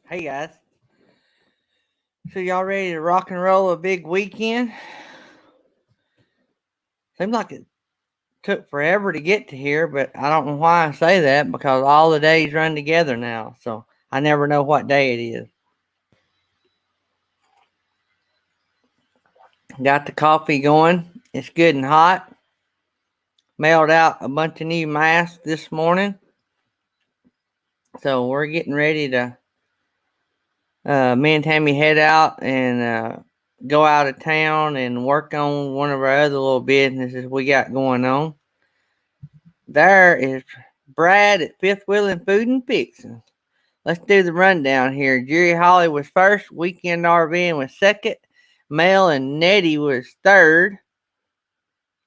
Hey guys, so y'all ready to rock and roll a big weekend? Seems like it took forever to get to here, but I don't know why I say that because all the days run together now, so I never know what day it is. Got the coffee going. It's good and hot. Mailed out a bunch of new masks this morning, so we're getting ready to me and Tammy head out and go out of town and work on one of our other little businesses we got going on. There is Brad at Fifth Wheeling Food and Fixing. Let's do the rundown here. Jerry Holly was first, Weekend RVing was second, Mel and Nettie was third,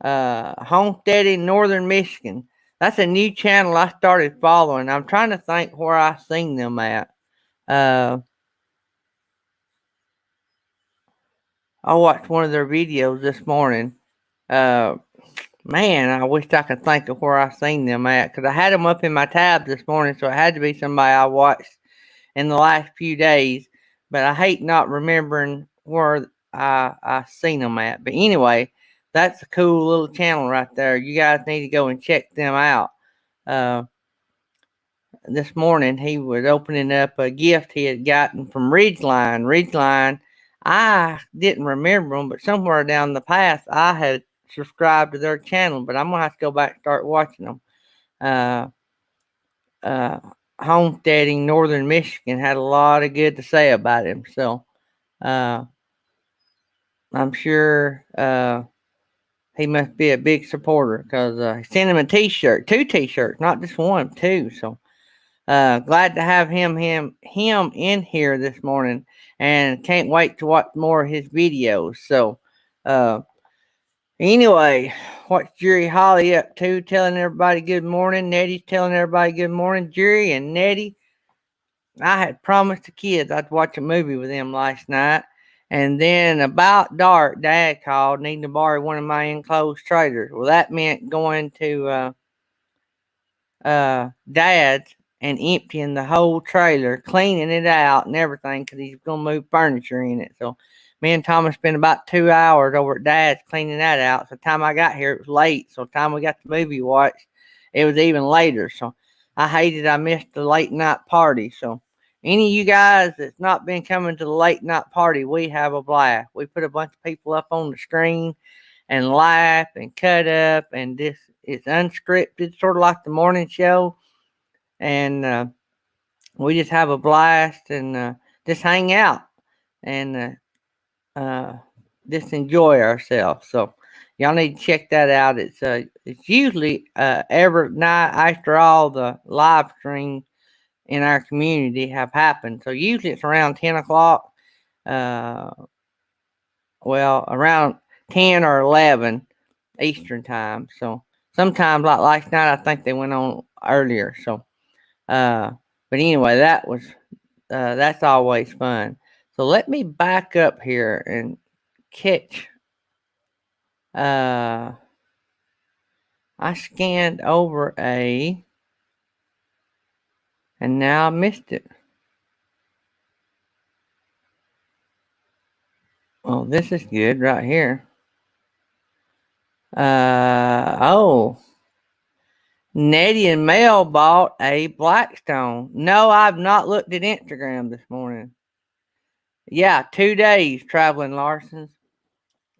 Homesteading Northern Michigan. That's a new channel I started following. I'm trying to think where I seen them at. Uh, I watched one of their videos this morning. Uh, Man, I wish I could think of where I seen them at because I had them up in my tab this morning, so it had to be somebody I watched in the last few days. But I hate not remembering where I seen them at. But anyway, that's a cool little channel right there. You guys need to go and check them out. Uh, this morning he was opening up a gift he had gotten from Ridgeline. Ridgeline, I didn't remember them, but somewhere down the path I had subscribed to their channel, but I'm gonna have to go back and start watching them. Uh, uh, Homesteading Northern Michigan had a lot of good to say about him, so uh, I'm sure he must be a big supporter because he sent him a T-shirt, two T-shirts, not just one, two. So glad to have him in here this morning, and can't wait to watch more of his videos. So uh, anyway, what's Jerry Holly up to? Telling everybody good morning. Nettie's telling everybody good morning. Jerry and Nettie, I had promised the kids I'd watch a movie with them last night. And then about dark, Dad called needing to borrow one of my enclosed trailers. Well, that meant going to Dad's and emptying the whole trailer, cleaning it out and everything because he's going to move furniture in it. So me and Thomas spent about 2 hours over at Dad's cleaning that out. So the time I got here, it was late. So the time we got the movie watched, it was even later. So I hated I missed the late night party. So any of you guys that's not been coming to the late night party, we have a blast. We put a bunch of people up on the screen and laugh and cut up, and this it's unscripted, sort of like the morning show, and we just have a blast and just hang out and uh, just enjoy ourselves. So y'all need to check that out. It's usually every night after all the live streams in our community have happened. So usually it's around 10 o'clock. Uh, well, around 10 or 11 Eastern time. So sometimes, like last night, I think they went on earlier. So, uh, but anyway, that's always fun. So let me back up here and catch. Uh, I scanned over and now I missed it. Oh, this is good right here. Oh, Nettie and Mel bought a Blackstone. No, I've not looked at Instagram this morning. Yeah, 2 days traveling Larsons.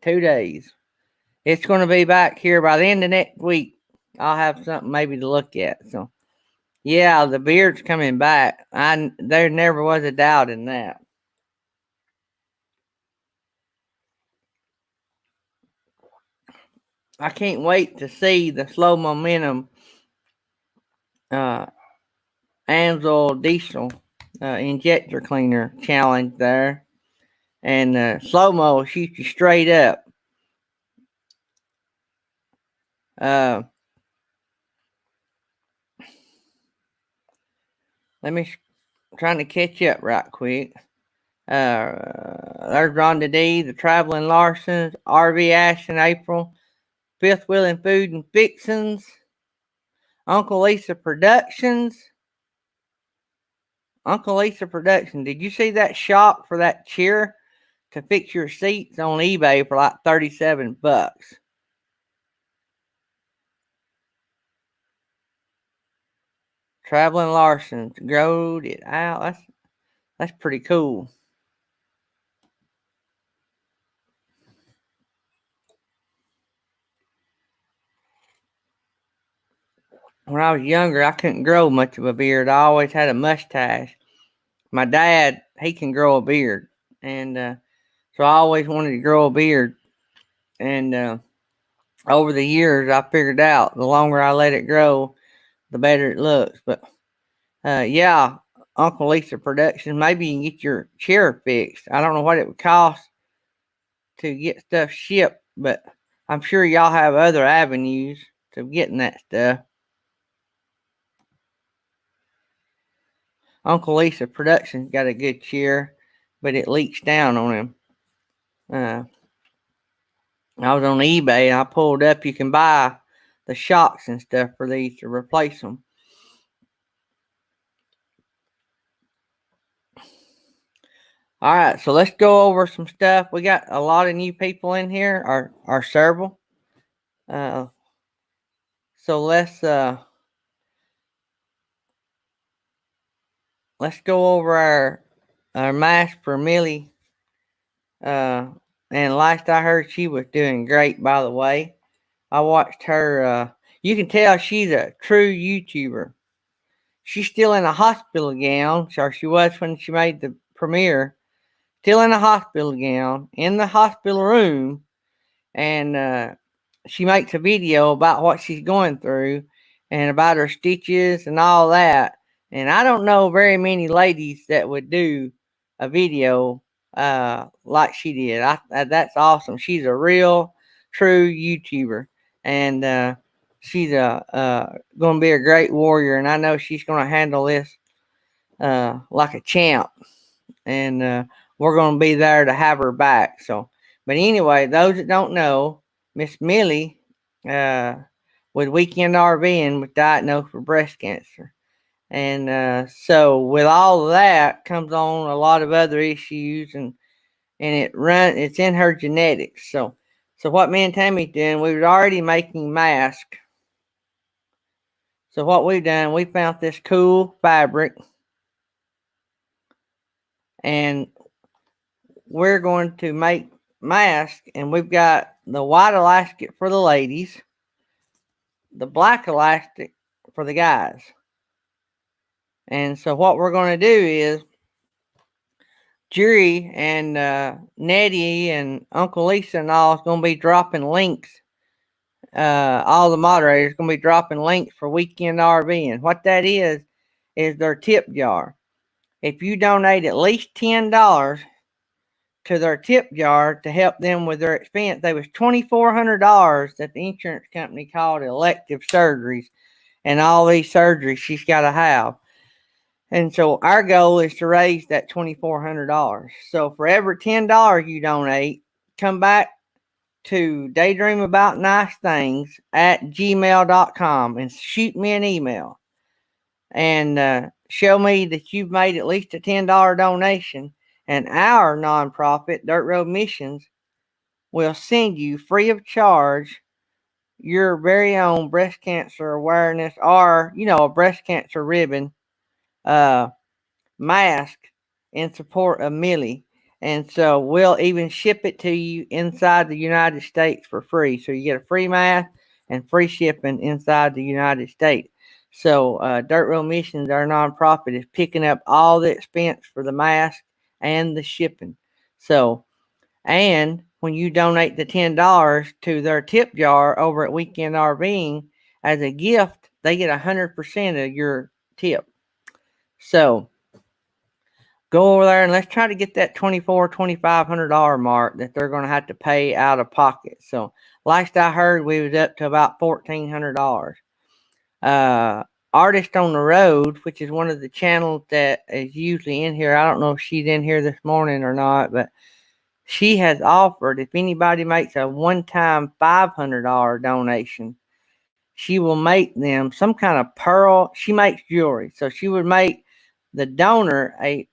2 days. It's going to be back here by the end of next week. I'll have something maybe to look at. So, yeah, the beard's coming back. There never was a doubt in that. I can't wait to see the slow momentum uh, Amsoil diesel injector cleaner challenge there. And slow mo shoots you straight up. Uh, Let me trying to catch up right quick. There's Rhonda D, the Traveling Larsons, RV Ash in April, Fifth Wheeling Food and Fixins, Uncle Lisa Productions, Uncle Lisa Production. Did you see that shop for that chair to fix your seats on eBay for like $37? Traveling Larson's growed it out. That's pretty cool. When I was younger, I couldn't grow much of a beard. I always had a mustache. My dad, he can grow a beard, and so I always wanted to grow a beard. And over the years, I figured out the longer I let it grow, the better it looks. But yeah, Uncle Lisa Productions. Maybe you can get your chair fixed. I don't know what it would cost to get stuff shipped, but I'm sure y'all have other avenues to getting that stuff. Uncle Lisa Productions got a good chair, but it leaks down on him. Uh, I was on eBay and I pulled up. You can buy the shocks and stuff for these to replace them. All right, so let's go over some stuff. We got a lot of new people in here, or several. Uh, so let's go over our mask for Millie. And last I heard, she was doing great. By the way, I watched her. You can tell she's a true YouTuber. She's still in a hospital gown, or she was when she made the premiere. Still in a hospital gown, in the hospital room, and she makes a video about what she's going through and about her stitches and all that. And I don't know very many ladies that would do a video like she did. That's awesome. She's a real, true YouTuber, and she's going to be a great warrior. And I know she's going to handle this like a champ. And we're going to be there to have her back. So, but anyway, those that don't know, Miss Millie with Weekend RVing was diagnosed with breast cancer. And so with all of that comes on a lot of other issues, and it's in her genetics. So what me and Tammy doing, we were already making masks. So what we done, we found this cool fabric, and we're going to make masks, and we've got the white elastic for the ladies, the black elastic for the guys. And so what we're going to do is Jerry and Nettie and Uncle Lisa and all is going to be dropping links. All the moderators are going to be dropping links for Weekend RV. And what that is their tip jar. If you donate at least $10 to their tip jar to help them with their expense, there was $2,400 that the insurance company called elective surgeries, and all these surgeries she's got to have. And so our goal is to raise that $2,400. So for every $10 you donate, come back to daydreamaboutnicethings@gmail.com and shoot me an email and show me that you've made at least a $10 donation, and our nonprofit, Dirt Road Missions, will send you free of charge your very own breast cancer awareness, or a breast cancer ribbon mask in support of Millie. And so we'll even ship it to you inside the United States for free. So you get a free mask and free shipping inside the United States. So Dirt Road Missions, our nonprofit, is picking up all the expense for the mask and the shipping. So, and when you donate the $10 to their tip jar over at Weekend RVing as a gift, they get 100% of your tip. So go over there and let's try to get that $2,500 mark that they're going to have to pay out of pocket. So last I heard, we was up to about $1,400. Artist on the Road, which is one of the channels that is usually in here. I don't know if she's in here this morning or not, but she has offered, if anybody makes a one-time $500 donation, she will make them some kind of pearl. She makes jewelry, so she would make the donor a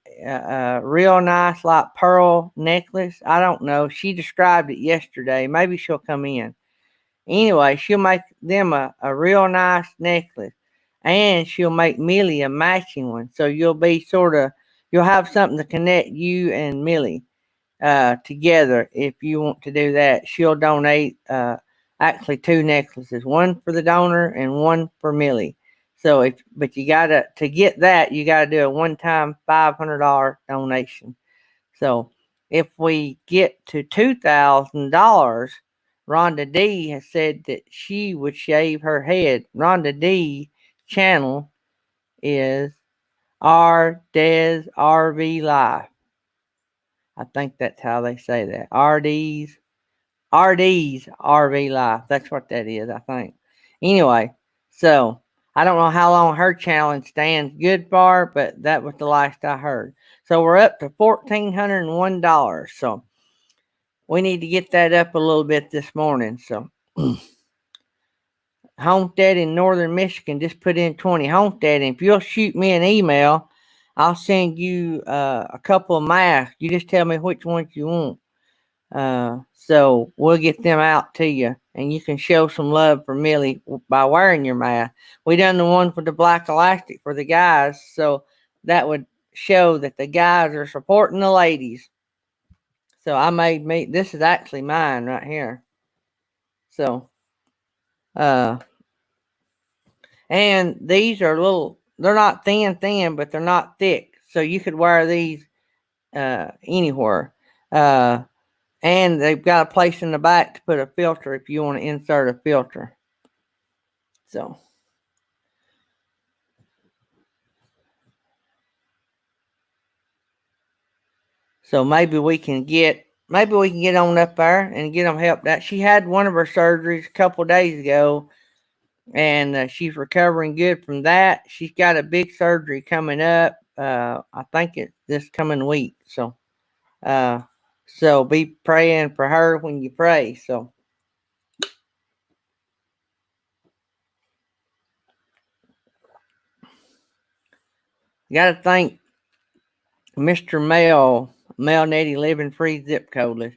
real nice like pearl necklace. I don't know. She described it yesterday. Maybe she'll come in. Anyway, she'll make them a real nice necklace. And she'll make Millie a matching one. So you'll have something to connect you and Millie together if you want to do that. She'll donate actually two necklaces, one for the donor and one for Millie. So but you gotta to get that you gotta do a one-time $500 donation. So if we get to $2,000, Rhonda D has said that she would shave her head. Rhonda D channel is R Des RV Life. I think that's how they say that. RD's RV Life. That's what that is, I think. Anyway, so I don't know how long her challenge stands good for, but that was the last I heard. So we're up to $1,401. So we need to get that up a little bit this morning. So Homestead in northern Michigan just put in 20. Homestead, and if you'll shoot me an email, I'll send you a couple of masks. You just tell me which ones you want. So we'll get them out to you, and you can show some love for Millie by wearing your mask. We done the one with the black elastic for the guys, so that would show that the guys are supporting the ladies. So I made me. This is actually mine right here. So, uh, and these are little. They're not thin, but they're not thick. So you could wear these anywhere. And they've got a place in the back to put a filter if you want to insert a filter. So maybe we can get on up there and get them helped out. She had one of her surgeries a couple days ago, and she's recovering good from that. She's got a big surgery coming up. I think it's this coming week. So be praying for her when you pray. So you got to thank Mr. Mel Nettie Living Free Zip Codeless.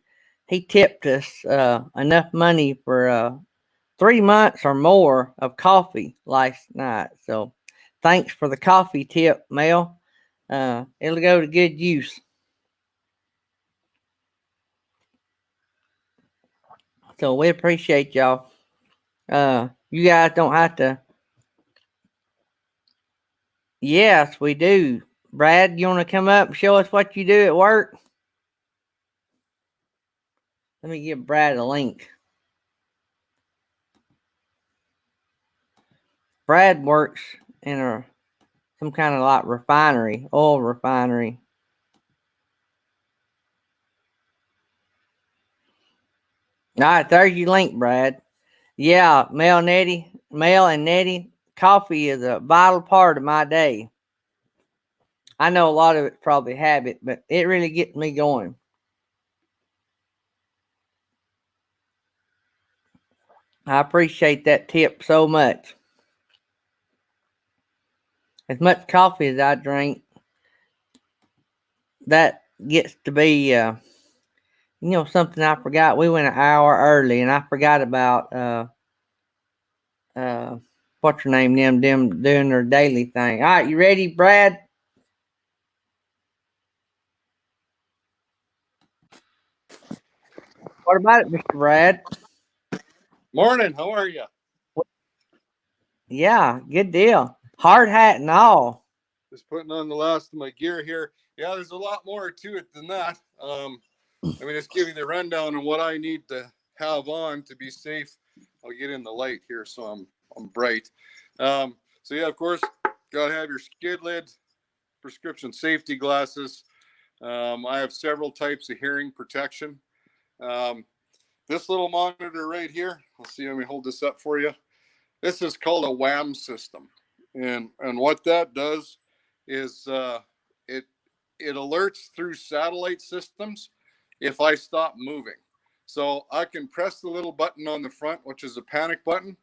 He tipped us enough money for 3 months or more of coffee last night. So thanks for the coffee tip, Mel. It'll go to good use. So we appreciate y'all. You guys don't have to. Yes, we do. Brad, you want to come up and show us what you do at work? Let me give Brad a link. Brad works in some kind of like refinery, oil refinery. All right, there's your link, Brad. Yeah, Mel and Nettie, coffee is a vital part of my day. I know a lot of it's probably habit, but it really gets me going. I appreciate that tip so much. As much coffee as I drink, that gets to be, something I forgot. We went an hour early, and I forgot about what's your name? Them doing their daily thing. All right, you ready, Brad? What about it, Mr. Brad? Morning. How are you? Yeah, good deal. Hard hat and all. Just putting on the last of my gear here. Yeah, there's a lot more to it than that. Let me just give you the rundown on what I need to have on to be safe. I'll get in the light here so I'm bright. So yeah, of course, gotta have your skid lid, prescription safety glasses. I have several types of hearing protection. This little monitor right here, let's see, let me hold this up for you. This is called a WAM system. And what that does is it alerts through satellite systems if I stop moving. So I can press the little button on the front, which is a panic button,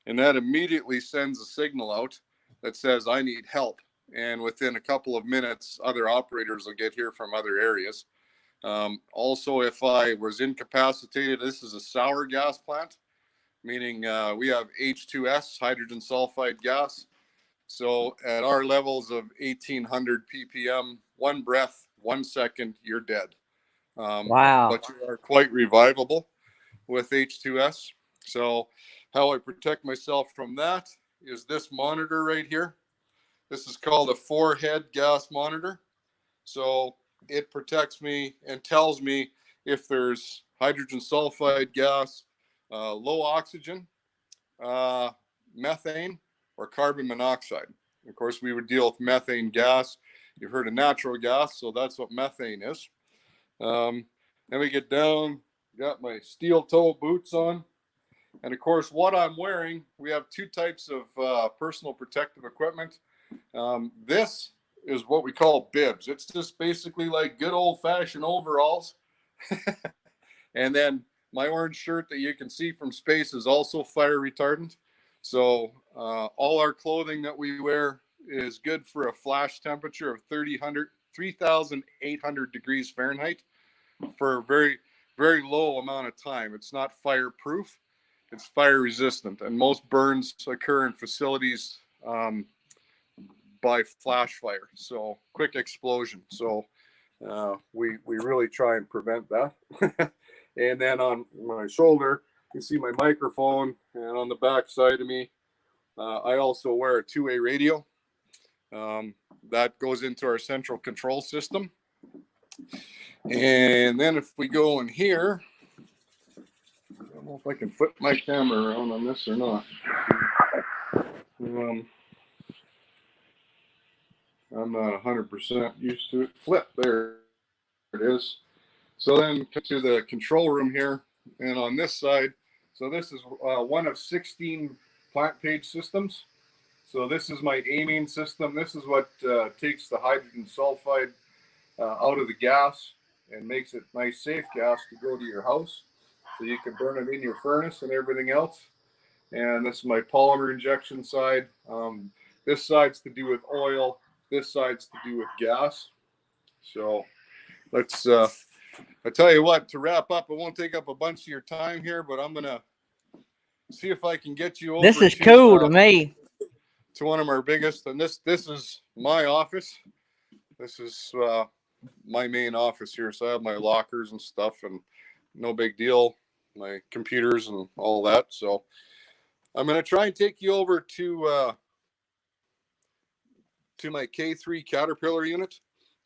and that immediately sends a signal out that says I need help. and within a couple of minutes, other operators will get here from other areas. Also, if I was incapacitated, this is a sour gas plant, meaning we have H2S, hydrogen sulfide gas. So at our levels of 1800 ppm, one breath, 1 second, you're dead. Wow. But you are quite revivable with H2S. So how I protect myself from that is this monitor right here. This is called a 4-head gas monitor. So it protects me and tells me if there's hydrogen sulfide gas, low oxygen, methane, or carbon monoxide. Of course, we would deal with methane gas. You've heard of natural gas, so that's what methane is. Then we get down, got my steel toe boots on. And of course, what I'm wearing, we have two types of personal protective equipment. This is what we call bibs. It's just basically like good old fashioned overalls. And then my orange shirt that you can see from space is also fire retardant. So all our clothing that we wear is good for a flash temperature of 3,800 degrees Fahrenheit for a very, very low amount of time. It's not fireproof, it's fire resistant. And most burns occur in facilities by flash fire, so quick explosion. So we really try and prevent that. And then on my shoulder, you see my microphone, and on the back side of me, I also wear a two-way radio. That goes into our central control system. And then if we go in here, I don't know if I can flip my camera around on this or not. I'm not 100% used to it. Flip, there it is. So then to the control room here, and on this side, so this is one of 16 plant page systems. So this is my aiming system. This is what takes the hydrogen sulfide out of the gas and makes it nice, safe gas to go to your house. So you can burn it in your furnace and everything else. And this is my polymer injection side. This side's to do with oil. This side's to do with gas. So let's, I tell you what, to wrap up, I won't take up a bunch of your time here, but I'm going to see if I can get you over. This is cool to me. To one of our biggest, and this is my office. This is my main office here. So I have my lockers and stuff, and no big deal, my computers and all that. So I'm going to try and take you over to my K3 Caterpillar unit.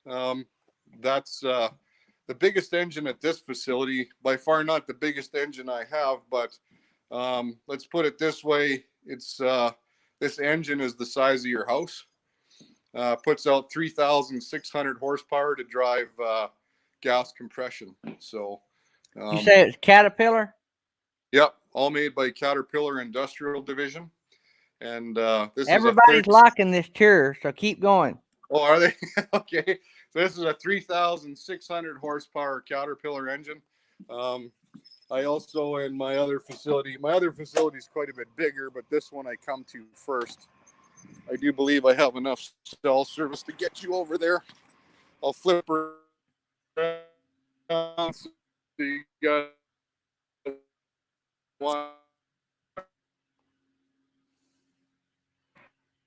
That's the biggest engine at this facility. By far not the biggest engine I have, but let's put it this way. It's this engine is the size of your house. Puts out 3,600 horsepower to drive gas compression. So you say it's Caterpillar? Yep, all made by Caterpillar Industrial Division. And this everybody's liking this tour, so keep going. Oh, are they? Okay. So this is a 3,600 horsepower Caterpillar engine. I also, in my other facility is quite a bit bigger, but this one I come to first. I do believe I have enough cell service to get you over there. I'll flip her around so you got one.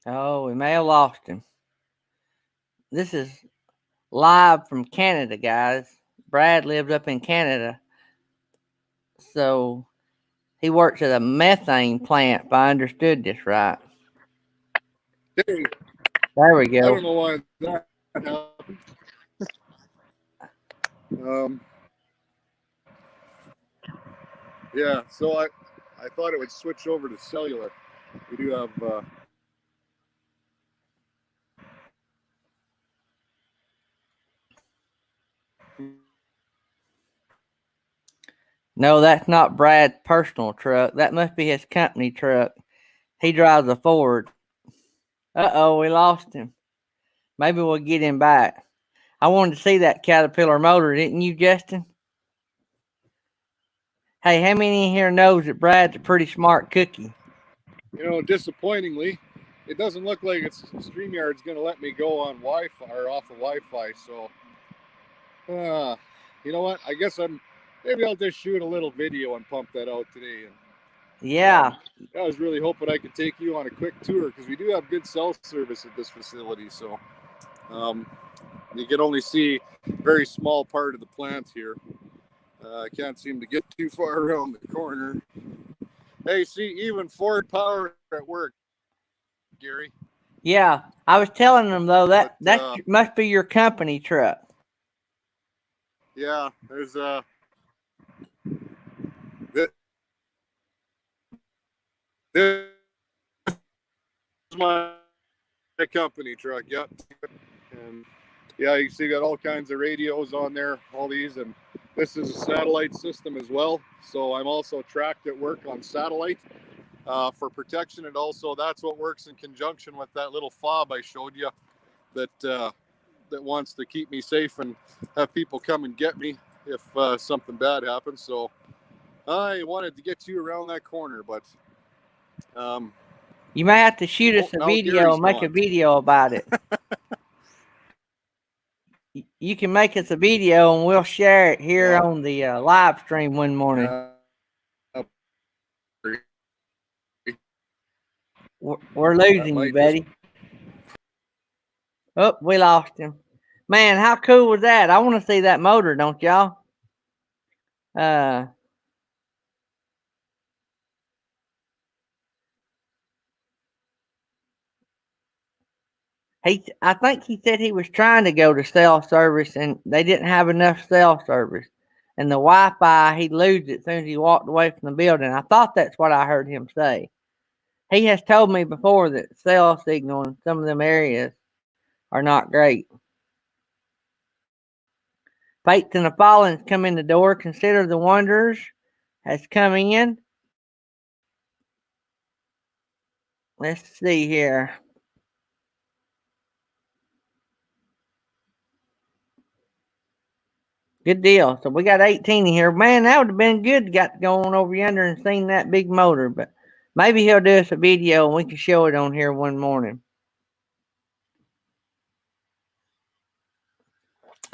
Oh, we may have lost him. This is live from Canada, guys. Brad lived up in Canada, so he works at a methane plant, if I understood this right. Hey, there we go. I don't know why that happened. Yeah, so I thought it would switch over to cellular. We do have No, that's not Brad's personal truck. That must be his company truck. He drives a Ford. Uh-oh, we lost him. Maybe we'll get him back. I wanted to see that Caterpillar motor, didn't you, Justin? Hey, how many in here knows that Brad's a pretty smart cookie? You know, disappointingly, it doesn't look like it's StreamYard's going to let me go on Wi-Fi or off of Wi-Fi. So, you know what? I guess maybe I'll just shoot a little video and pump that out today. And Yeah. I was really hoping I could take you on a quick tour because we do have good cell service at this facility. So, you can only see a very small part of the plant here. I can't seem to get too far around the corner. Hey, see, even Ford Power at work, Gary. Yeah. I was telling them though that must be your company truck. Yeah, there's this is my company truck. Yep. And yeah, you see, got all kinds of radios on there, all these, and this is a satellite system as well. So I'm also tracked at work on satellite for protection, and also that's what works in conjunction with that little fob I showed you that wants to keep me safe and have people come and get me if something bad happens. So I wanted to get you around that corner, but you may have to shoot us a video and make a video about it. You can make us a video and we'll share it here on the live stream one morning. We're losing you, buddy. Oh, we lost him. Man, how cool was that? I want to see that motor, don't y'all? I think he said he was trying to go to cell service and they didn't have enough cell service. And the Wi-Fi, he'd lose it as soon as he walked away from the building. I thought that's what I heard him say. He has told me before that cell signal in some of them areas are not great. Faith in the fallen has come in the door. Consider the wanderers has come in. Let's see here. Good deal. So we got 18 in here. Man, that would have been good to got to go on over yonder and seen that big motor. But maybe he'll do us a video and we can show it on here one morning.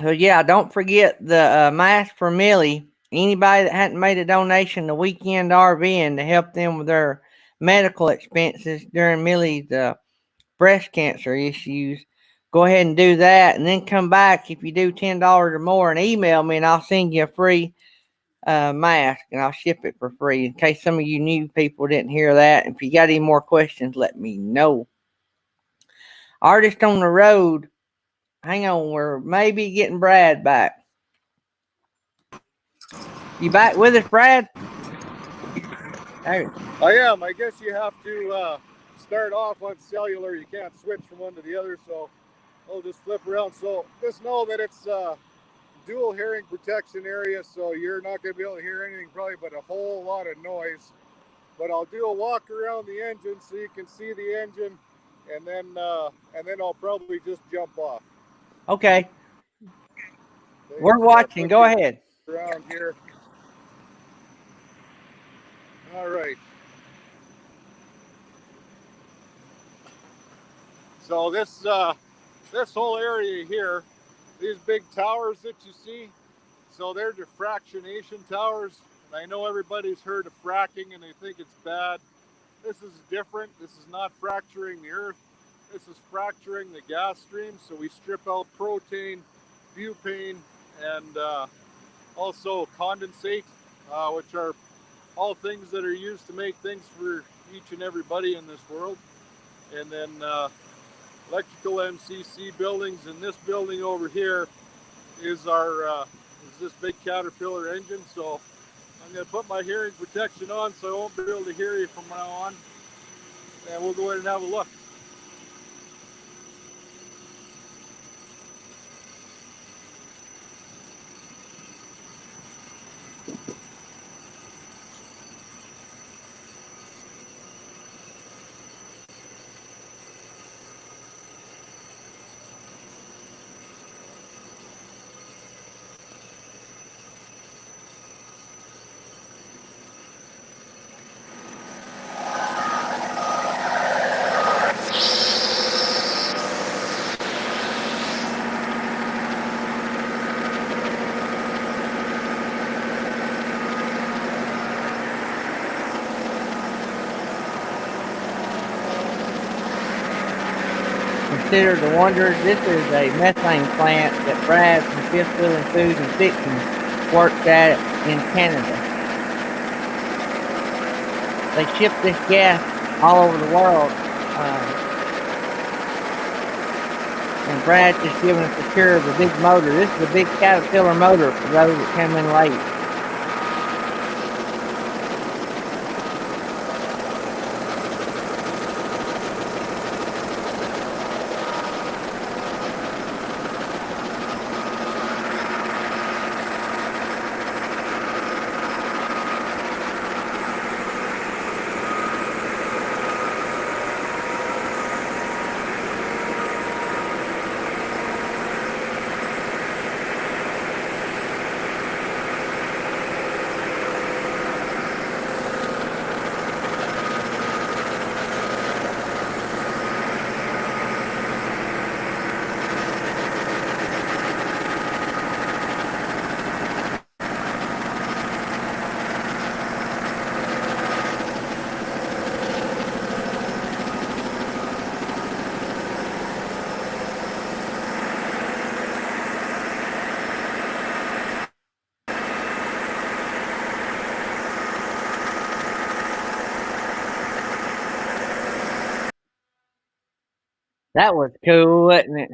So yeah, don't forget the mask for Millie. Anybody that hadn't made a donation to Weekend RVing to help them with their medical expenses during Millie's breast cancer issues, go ahead and do that, and then come back if you do $10 or more and email me, and I'll send you a free mask, and I'll ship it for free in case some of you new people didn't hear that. If you got any more questions, let me know. Artist on the road. Hang on, we're maybe getting Brad back. You back with us, Brad? Hey. I am. I guess you have to start off on cellular. You can't switch from one to the other, so I'll just flip around. So just know that it's dual hearing protection area, so you're not going to be able to hear anything probably but a whole lot of noise. But I'll do a walk around the engine so you can see the engine, and then I'll probably just jump off. Okay. We're watching. Go ahead. Around here. All right. So this whole area here, these big towers that you see, so they're diffractionation towers. And I know everybody's heard of fracking and they think it's bad. This is different. This is not fracturing the earth. This is fracturing the gas stream. So we strip out propane, butane, and also condensate, which are all things that are used to make things for each and everybody in this world. And then electrical MCC buildings, and this building over here is our is this big Caterpillar engine. So I'm going to put my hearing protection on so I won't be able to hear you from now on, and we'll go ahead and have a look. consider the wonders. This is a methane plant that Brad from Fifth Wheeling Food and Fiction works at in Canada. They ship this gas all over the world. And Brad's just giving us a tour of the big motor. This is a big Caterpillar motor for those that come in late. That was cool, wasn't it?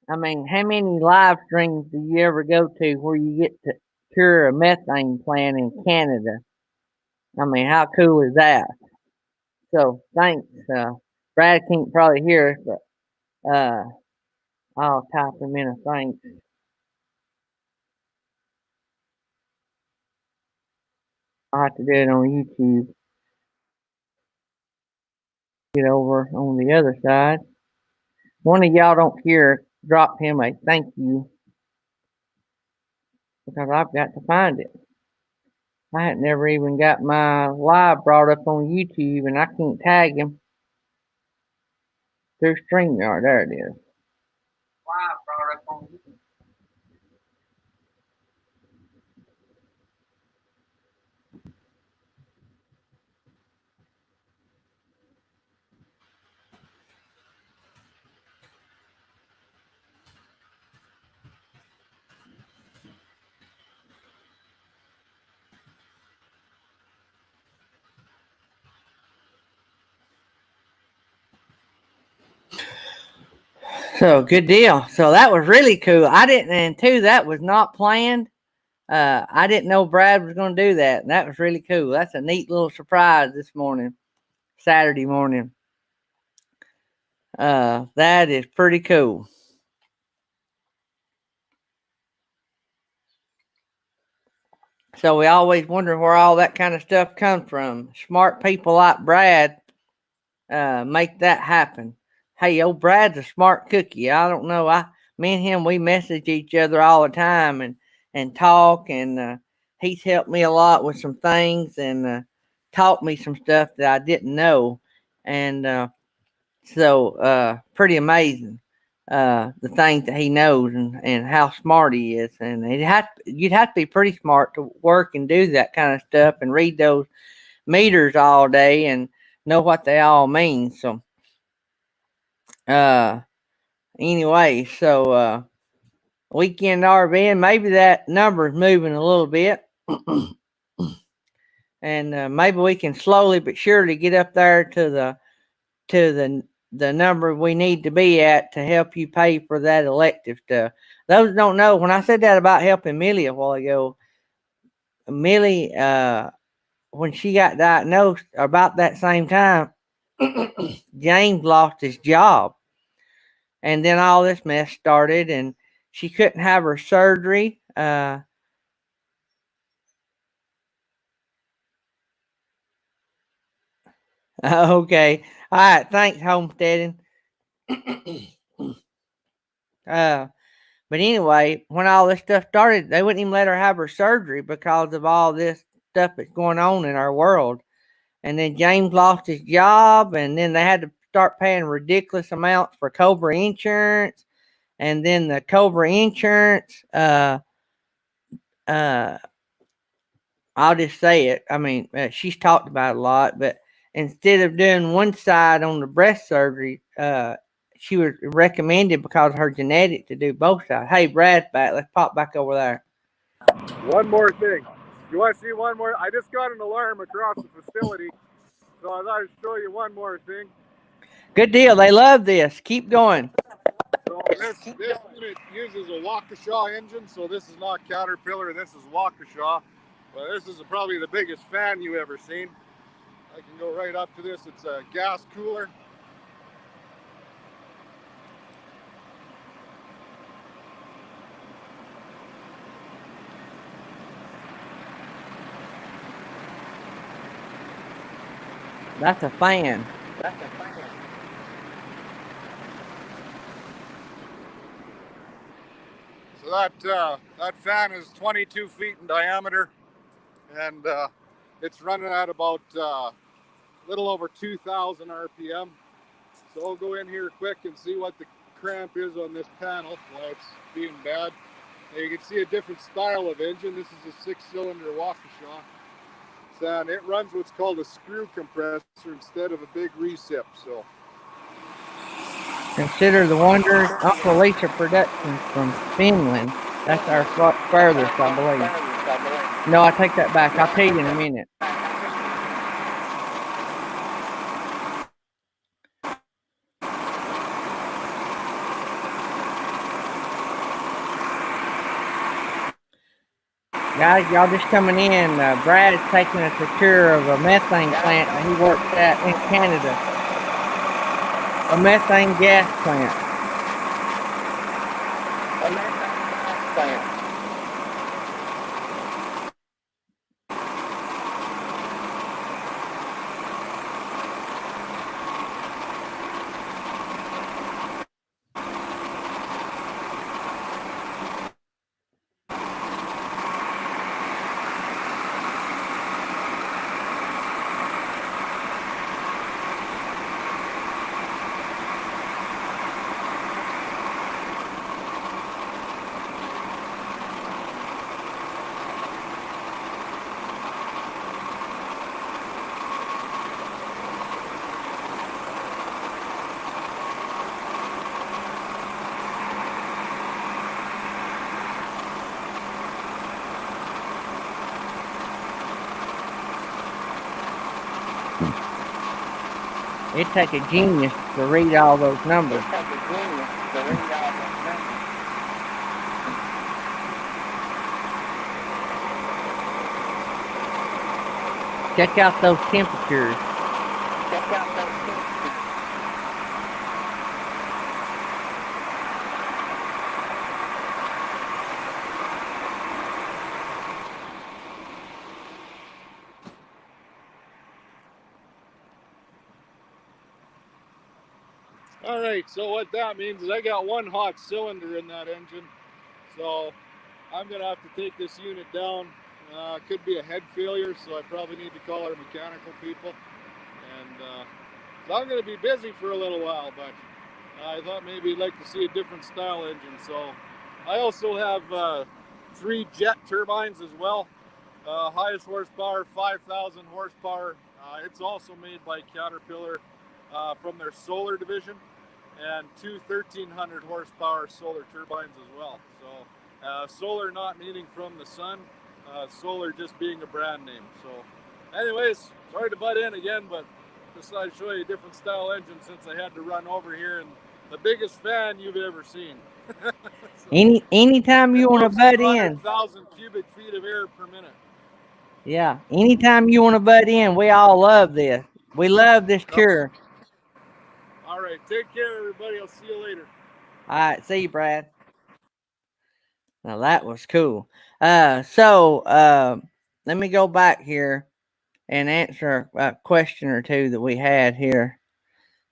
I mean, how many live streams do you ever go to where you get to tour a methane plant in Canada? I mean, how cool is that? So thanks. Brad can't probably hear us, but I'll type him in a thanks. I'll have to do it on YouTube. Get over on the other side. One of y'all don't hear, drop him a thank you because I've got to find it. I had never even got my live brought up on YouTube and I can't tag him through StreamYard. There it is. Live brought up on YouTube. So good deal. So that was really cool. I didn't, and two, that was not planned. I didn't know Brad was going to do that, and that was really cool. That's a neat little surprise this morning, Saturday morning. That is pretty cool. So we always wonder where all that kind of stuff comes from. Smart people like Brad make that happen. Hey, old Brad's a smart cookie. I don't know. Me and him, we message each other all the time and talk, and he's helped me a lot with some things and taught me some stuff that I didn't know, and so pretty amazing. The things that he knows and how smart he is, and you'd have to be pretty smart to work and do that kind of stuff and read those meters all day and know what they all mean. So uh anyway, so weekend RVing, maybe that number is moving a little bit. And maybe we can slowly but surely get up there to the number we need to be at to help you pay for that elective stuff. Those don't know, when I said that about helping Millie a while ago, Millie, when she got diagnosed about that same time, James lost his job. And then all this mess started, and she couldn't have her surgery. Okay. All right. Thanks, Homesteading. uh, but anyway, when all this stuff started, they wouldn't even let her have her surgery because of all this stuff that's going on in our world. And then James lost his job, and then they had to start paying ridiculous amounts for Cobra insurance. And then the Cobra insurance, uh, I'll just say it. I mean, she's talked about it a lot, but instead of doing one side on the breast surgery, she was recommended because of her genetic to do both sides. Hey, Brad's back. Let's pop back over there. One more thing. You want to see one more? I just got an alarm across the facility, so I thought I'd show you one more thing. Good deal. They love this. Keep going. So this unit uses a Waukesha engine, so this is not Caterpillar, this is Waukesha. But this is probably the biggest fan you ever seen. I can go right up to this. It's a gas cooler. That's a fan. So that fan is 22 feet in diameter, and it's running at about a little over 2,000 RPM. So I'll go in here quick and see what the cramp is on this panel while it's being bad. Now you can see a different style of engine. This is a 6-cylinder Waukesha. And it runs what's called a screw compressor instead of a big recip. So Consider the Wonders Uncle Lisa Productions from Finland. That's our furthest, I believe. No, I take that back. I'll tell you in a minute. Guys, y'all just coming in. Brad's taking us a tour of a methane plant that he works at in Canada. A methane gas plant. It'd take a genius to read all those numbers. Check out those temperatures. all right, so what that means is I got one hot cylinder in that engine. So I'm gonna have to take this unit down. Could be a head failure, so I probably need to call our mechanical people. And so I'm gonna be busy for a little while, but I thought maybe you'd like to see a different style engine. So I also have 3 jet turbines as well. Highest horsepower, 5,000 horsepower. It's also made by Caterpillar from their solar division, and 2 1,300 horsepower solar turbines as well. So solar not meaning from the sun, solar just being a brand name. So anyways, sorry to butt in again, but just thought I'd show you a different style engine since I had to run over here, and the biggest fan you've ever seen. So, anytime you want to butt in. 200,000 cubic feet of air per minute. Yeah, anytime you want to butt in, we all love this. We love this tour. All right, take care, everybody. I'll see you later. All right, see you, Brad. Now that was cool. So let me go back here and answer a question or two that we had here.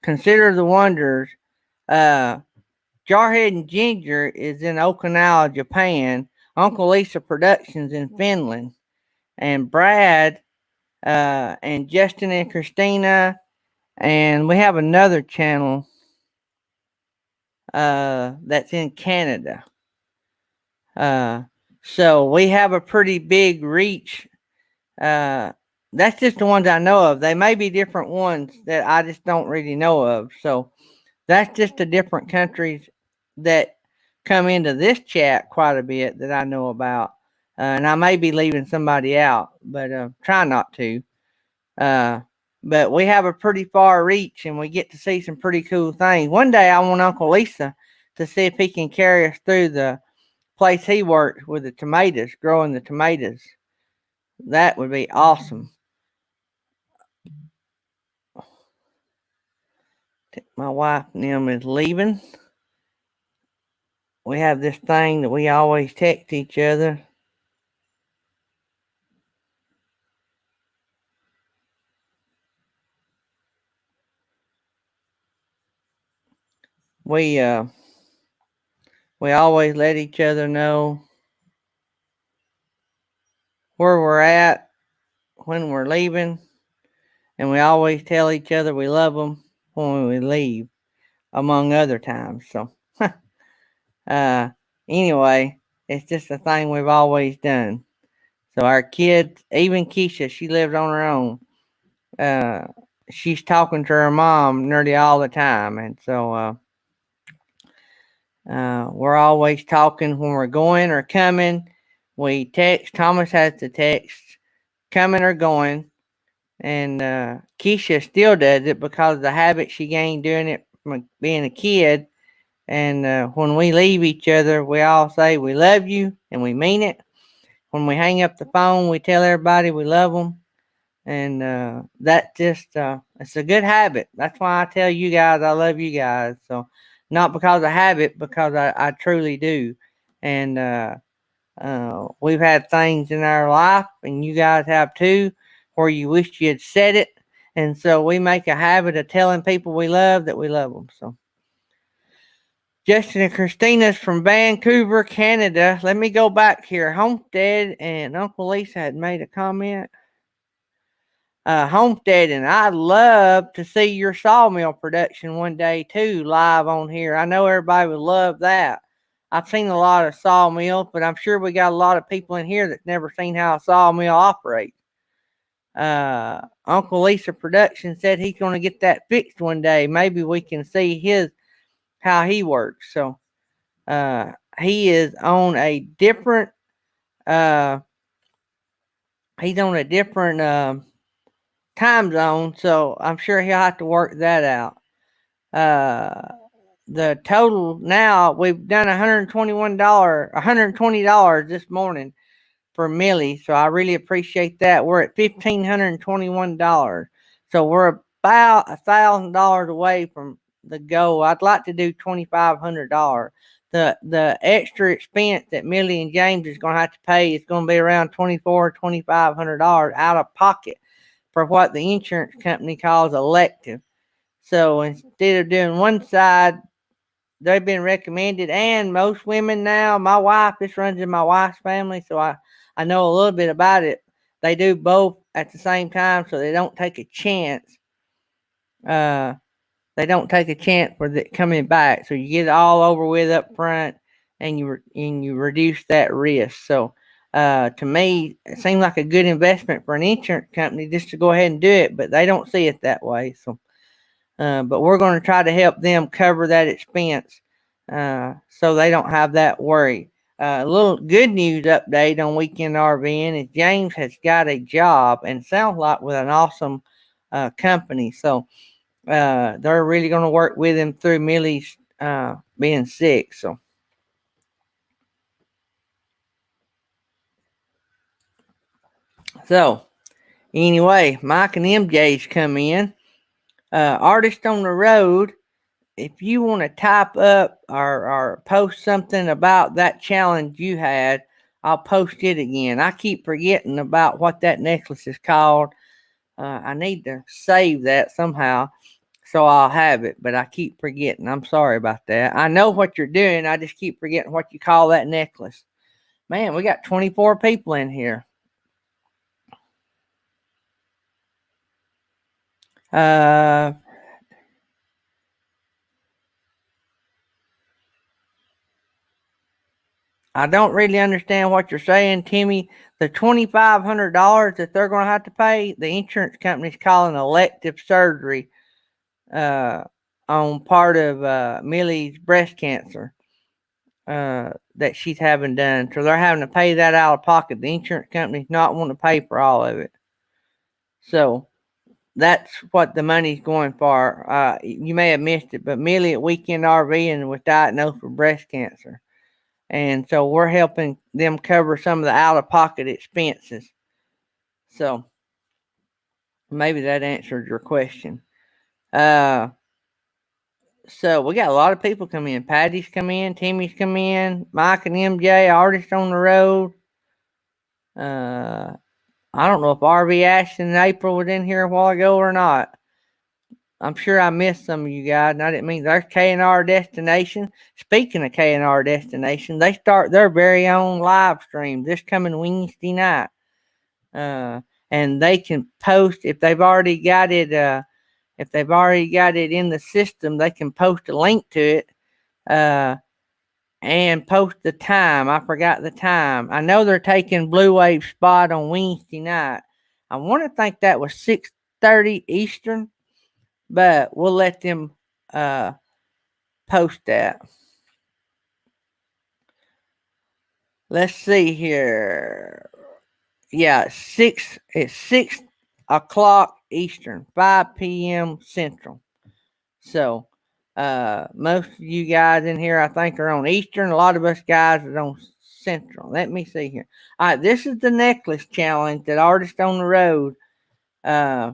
Consider the Wonders. Jarhead and Ginger is in Okinawa, Japan. Uncle Lisa Productions in Finland. And Brad and Justin and Christina. And we have another channel that's in Canada. So we have a pretty big reach. That's just the ones I know of. They may be different ones that I just don't really know of. So That's just the different countries that come into this chat quite a bit that I know about. And I may be leaving somebody out, but try not to. Uh, but we have a pretty far reach and we get to see some pretty cool things. One day I want Uncle Lisa to see if he can carry us through the place he works with the tomatoes, growing the tomatoes. That would be awesome. My wife and them is leaving. We have this thing that we always text each other. We uh we always let each other know where we're at when we're leaving, and we always tell each other we love them when we leave, among other times. So, uh, anyway, it's just a thing we've always done. So our kids, even Keisha, she lives on her own. Uh, she's talking to her mom nearly all the time, and so we're always talking when we're going or coming. We text. Thomas has to text coming or going, and Keisha still does it because of the habit she gained doing it from being a kid. And when we leave each other, we all say we love you, and we mean it. When we hang up the phone, we tell everybody we love them, and that just it's a good habit. That's why I tell you guys I love you guys. So not because of habit, because I truly do. And we've had things in our life, and you guys have too, where you wished you had said it. And so we make a habit of telling people we love that we love them. So Justin and Christina's from Vancouver, Canada. Let me go back here. Homestead and Uncle Lisa had made a comment. Homestead, and I'd love to see your sawmill production one day too, live on here. I know everybody would love that. I've seen a lot of sawmills, but I'm sure we got a lot of people in here that's never seen how a sawmill operates. Uncle Lisa Production said he's going to get that fixed one day. Maybe we can see his how he works. So he is on a different. Uh, he's on a different time zone, so I'm sure he'll have to work that out. Uh, the total now we've done $120 this morning for Millie, so I really appreciate that. We're at $1,521, so we're about $1,000 away from the goal. I'd like to do $2,500. The extra expense that Millie and James is going to have to pay is going to be around $2,500 out of pocket for what the insurance company calls elective. So instead of doing one side, they've been recommended, and most women now, my wife, this runs in my wife's family, so I know a little bit about it. They do both at the same time, so they don't take a chance. Uh, they don't take a chance for the coming back. So you get it all over with up front, and you reduce that risk. So to me, it seems like a good investment for an insurance company just to go ahead and do it, but they don't see it that way. So but we're going to try to help them cover that expense so they don't have that worry. A little good news update on Weekend RVing is James has got a job and sounds like with an awesome company. So they're really going to work with him through Millie's being sick. So anyway, Mike and MJ's come in. Artist on the road, if you want to type up or post something about that challenge you had, I'll post it again. I keep forgetting about what that necklace is called. I need to save that somehow so I'll have it, but I keep forgetting. I'm sorry about that. I know what you're doing. I just keep forgetting what you call that necklace. Man, we got 24 people in here. Uh, I don't really understand what you're saying, Timmy. The $2,500 that they're going to have to pay, the insurance company's calling elective surgery. Uh, on part of Millie's breast cancer that she's having done. So they're having to pay that out of pocket. The insurance company's not wanting to pay for all of it. So that's what the money's going for. You may have missed it, but Millie at Weekend RV was diagnosed with breast cancer. And so we're helping them cover some of the out of pocket expenses. So maybe that answered your question. Uh, so we got a lot of people come in. Patty's come in, Timmy's come in, Mike and MJ, artists on the road. Uh, I don't know if RV Ashton and April was in here a while ago or not. I'm sure I missed some of you guys, and I didn't mean there's K&R Destination. Speaking of K&R Destination, they start their very own live stream this coming Wednesday night. And they can post if they've already got it. If they've already got it in the system, they can post a link to it. And post the time. I forgot the time. I know they're taking Blue Wave spot on Wednesday night. I want to think that was 6:30 Eastern, but we'll let them post that. Let's see here. Yeah, it's 6 o'clock Eastern, 5 p.m. Central. So most of you guys in here I think are on Eastern. A lot of us guys are on Central. Let me see here. All right, this is the necklace challenge that Artist on the Road uh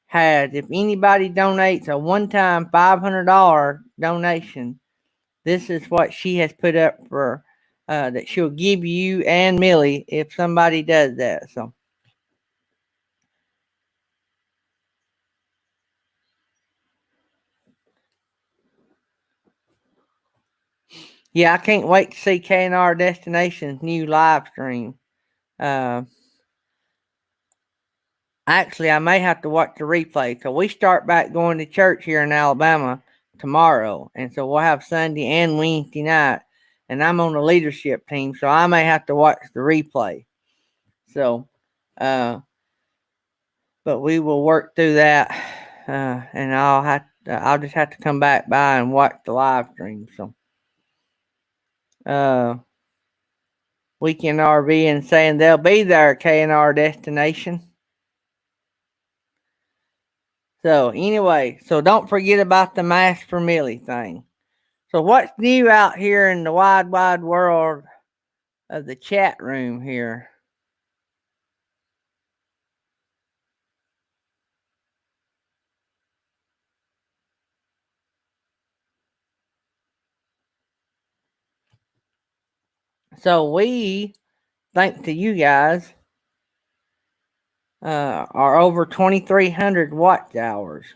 has. If anybody donates a one-time $500 donation, this is what she has put up for that she'll give you and Millie if somebody does that. So yeah, I can't wait to see K&R Destination's new live stream. Uh, Actually, I may have to watch the replay because we start back going to church here in Alabama tomorrow, and so we'll have Sunday and Wednesday night. And I'm on the leadership team, so I may have to watch the replay. So, uh, but we will work through that, and I'll just have to come back by and watch the live stream. So, uh, Weekend RV and saying they'll be there, K&R Destination. So anyway, so don't forget about the Mask for Millie thing. So what's new out here in the wide, wide world of the chat room here? So we, thanks to you guys, are over 2,300 watch hours.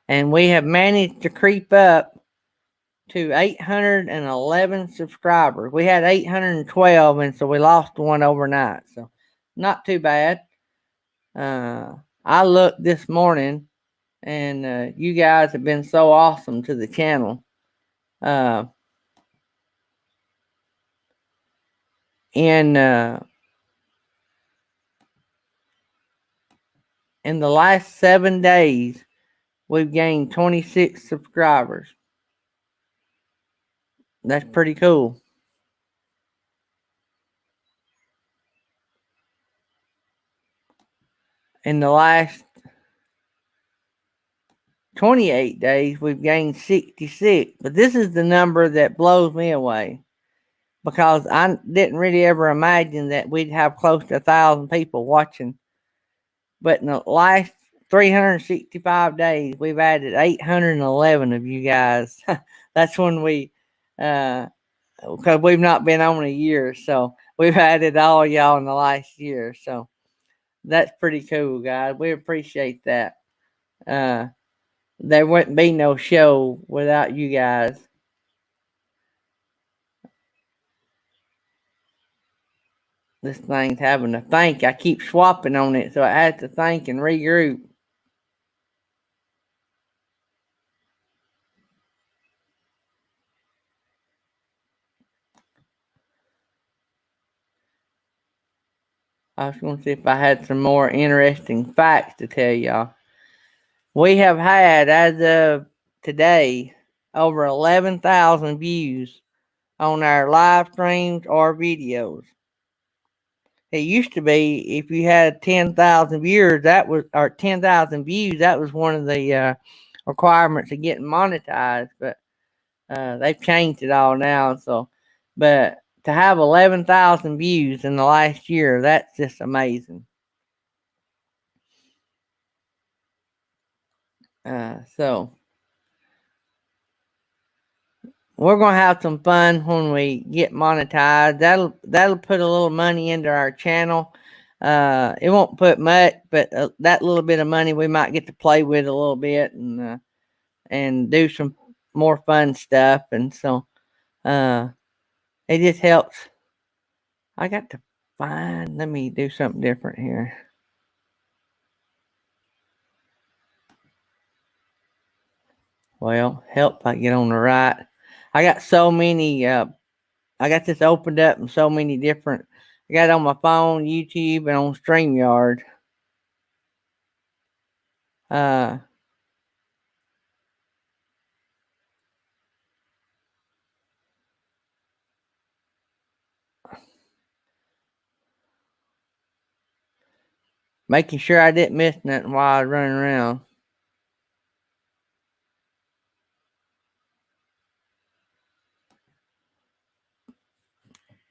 And we have managed to creep up to 811 subscribers. We had 812, and so we lost one overnight. So not too bad. I looked this morning, and you guys have been so awesome to the channel. Uh, in in the last 7 days, we've gained 26 subscribers. That's pretty cool. In the last 28 days, we've gained 66. But this is the number that blows me away because I didn't really ever imagine that we'd have close to 1,000 people watching. But in the last 365 days, we've added 811 of you guys. That's when because we've not been on a year. So we've added all y'all in the last year. So that's pretty cool, guys. We appreciate that. Uh, there wouldn't be no show without you guys. This thing's having to think. I keep swapping on it, so I have to think and regroup. I was going to see if I had some more interesting facts to tell y'all. We have had, as of today over 11,000 views on our live streams or videos. It used to be if you had 10,000 viewers, that was or 10,000 views, that was one of the requirements of getting monetized. But they've changed it all now. So, but to have 11,000 views in the last year, that's just amazing. So we're gonna have some fun when we get monetized. That'll put a little money into our channel. It won't put much, but that little bit of money we might get to play with a little bit and do some more fun stuff. And so it just helps. I got to find. Let me do something different here. Well, help I get on the right. I got so many. I got this opened up in so many different. I got it on my phone, YouTube, and on StreamYard. Uh, Making sure I didn't miss nothing while I was running around.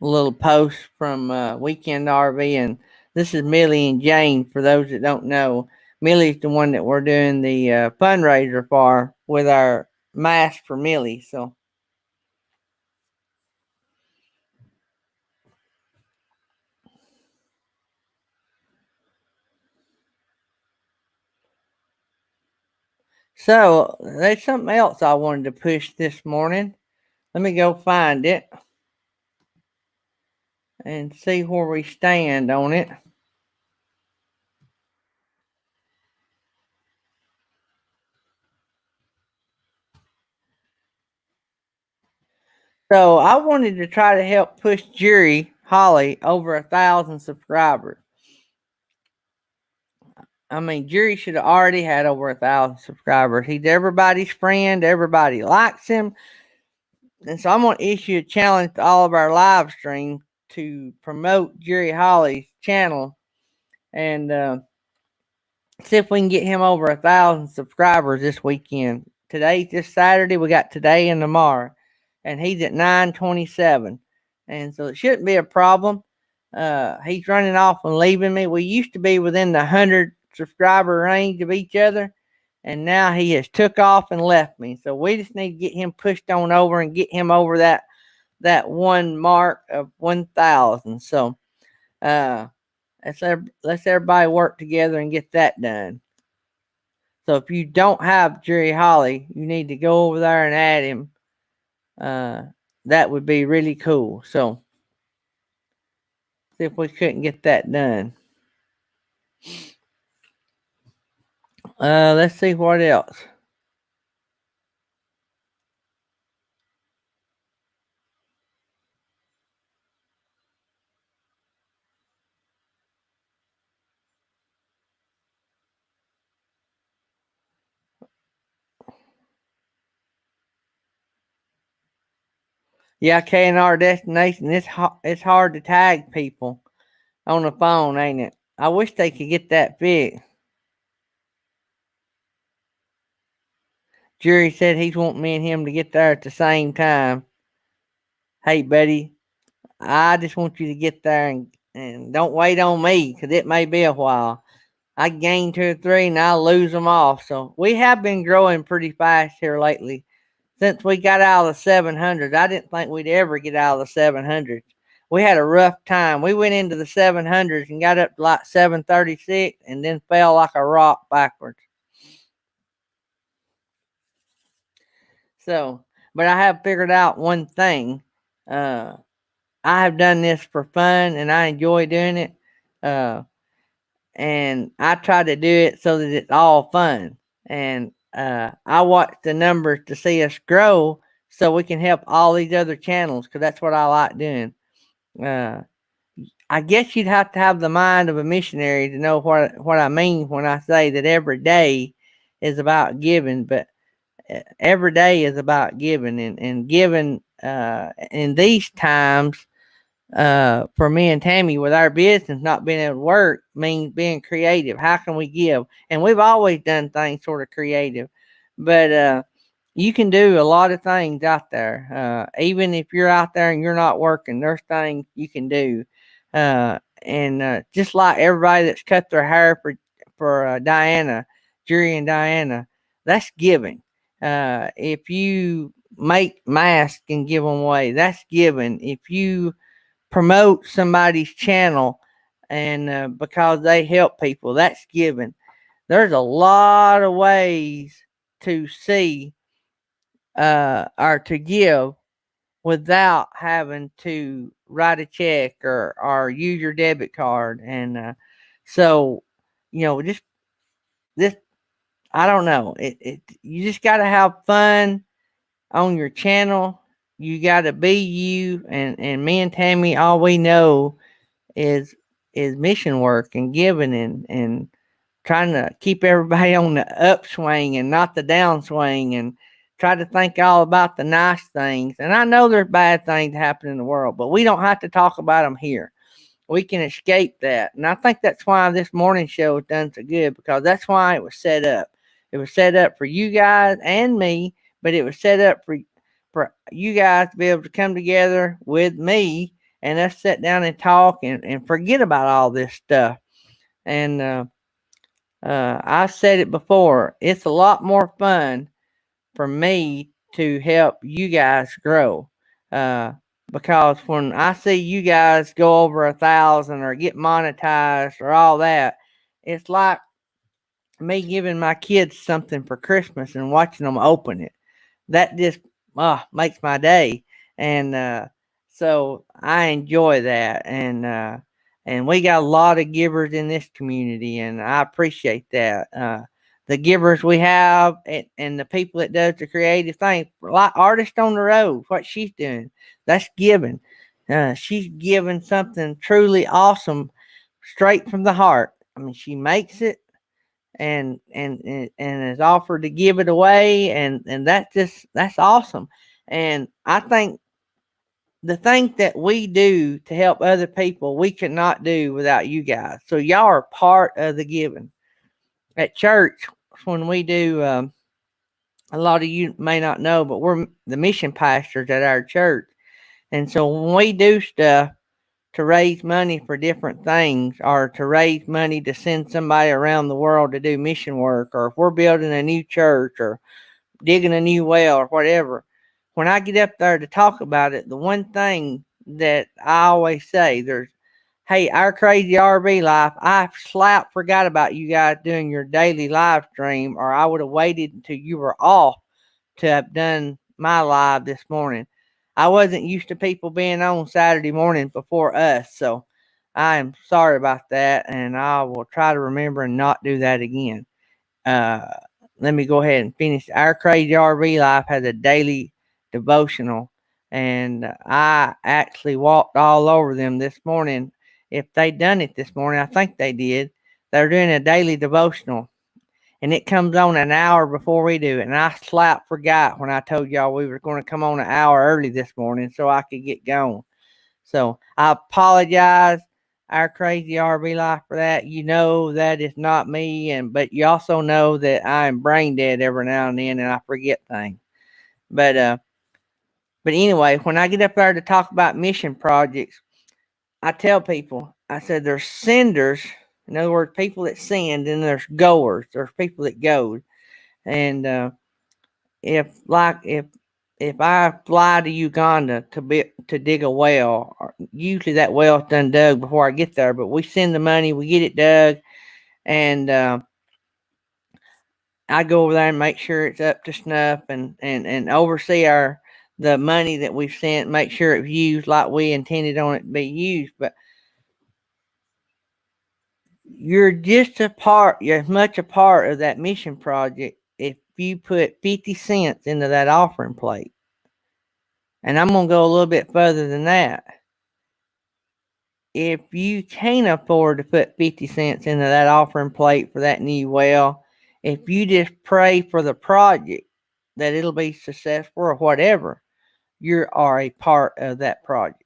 A little post from Weekend RV, and this is Millie and Jane. For those that don't know, Millie's the one that we're doing the fundraiser for with our mask for Millie. So there's something else I wanted to push this morning. Let me go find it and see where we stand on it. So I wanted to try to help push Jerry Holly over 1,000 subscribers. I mean, Jerry should have already had over 1,000 subscribers. He's everybody's friend. Everybody likes him. And so I'm going to issue a challenge to all of our live streams to promote Jerry Holly's channel and see if we can get him over 1,000 subscribers this weekend. Today's just Saturday. We got today and tomorrow. And he's at 927. And so it shouldn't be a problem. He's running off and leaving me. We used to be within the 100 subscriber range of each other, and now he has took off and left me. So we just need to get him pushed on over and get him over that one mark of 1,000. So let's everybody work together and get that done. So if you don't have Jerry Holly, you need to go over there and add him. That would be really cool. So see if we couldn't get that done. Let's see what else. Yeah, KNR destination. It's hard to tag people on the phone, ain't it? I wish they could get that fixed. Jerry said he's wanting me and him to get there at the same time. Hey, buddy, I just want you to get there and don't wait on me because it may be a while. I gain 2 or 3 and I'll lose them off. So we have been growing pretty fast here lately. Since we got out of the 700s, I didn't think we'd ever get out of the 700s. We had a rough time. We went into the 700s and got up to like 736 and then fell like a rock backwards. So, but I have figured out one thing. I have done this for fun and I enjoy doing it. And I try to do it so that it's all fun. And I watch the numbers to see us grow so we can help all these other channels because that's what I like doing. I guess you'd have to have the mind of a missionary to know what I mean when I say that every day is about giving. But every day is about giving, and giving in these times, for me and Tammy, with our business not being able to work, means being creative. How can we give? And we've always done things sort of creative, but you can do a lot of things out there. Even if you're out there and you're not working, there's things you can do. And just like everybody that's cut their hair for Diana, Jury and Diana, that's giving. If you make masks and give them away, that's giving. If you promote somebody's channel and because they help people, that's giving. There's a lot of ways to see or to give without having to write a check or use your debit card. And so, just this, I don't know. You just got to have fun on your channel. You got to be you. And me and Tammy, all we know is is mission work and giving and trying to keep everybody on the upswing and not the downswing, and try to think all about the nice things. And I know there's bad things happen in the world, but we don't have to talk about them here. We can escape that. And I think that's why this morning show has done so good, because that's why it was set up. It was set up for you guys and me, but it was set up for you guys to be able to come together with me and us sit down and talk and forget about all this stuff. And I said it before, it's a lot more fun for me to help you guys grow. Uh, because when I see you guys go over 1,000 or get monetized or all that, it's like me giving my kids something for Christmas and watching them open it. That just makes my day. And so I enjoy that. And we got a lot of givers in this community, and I appreciate that. The givers we have, and the people that does the creative thing, like Artist on the Road, what she's doing, that's giving. She's giving something truly awesome, straight from the heart. I mean, she makes it and is offered to give it away, and that's awesome. And I think the things that we do to help other people, we cannot do without you guys. So y'all are part of the giving. At church, when we do, a lot of you may not know, but we're the mission pastors at our church. And so when we do stuff to raise money for different things, or to raise money to send somebody around the world to do mission work, or if we're building a new church or digging a new well or whatever, when I get up there to talk about it, the one thing that I always say, hey, our crazy RV life, I slap forgot about you guys doing your daily live stream, or I would have waited until you were off to have done my live this morning. I wasn't used to people being on Saturday morning before us, so I am sorry about that, and I will try to remember and not do that again. Uh, Let me go ahead and finish. Our Crazy RV Life has a daily devotional, and I actually walked all over them this morning. If they done it this morning, I think they did. They're doing a daily devotional, and it comes on an hour before we do it. And I slap forgot when I told y'all we were going to come on an hour early this morning so I could get going. So I apologize, our crazy RV life, for that. You know that is not me, and but you also know that I am brain dead every now and then, and I forget things. But but anyway, when I get up there to talk about mission projects, I tell people, I said there's senders. In other words, people that send, and there's goers. There's people that go. And if I fly to Uganda to dig a well, usually that well's done dug before I get there. But we send the money, we get it dug, and I go over there and make sure it's up to snuff, and oversee the money that we've sent, make sure it's used like we intended on it to be used. But you're just a part, you're as much a part of that mission project if you put 50 cents into that offering plate. And I'm going to go a little bit further than that. If you can't afford to put 50 cents into that offering plate for that new well, if you just pray for the project, that it'll be successful or whatever, you are a part of that project.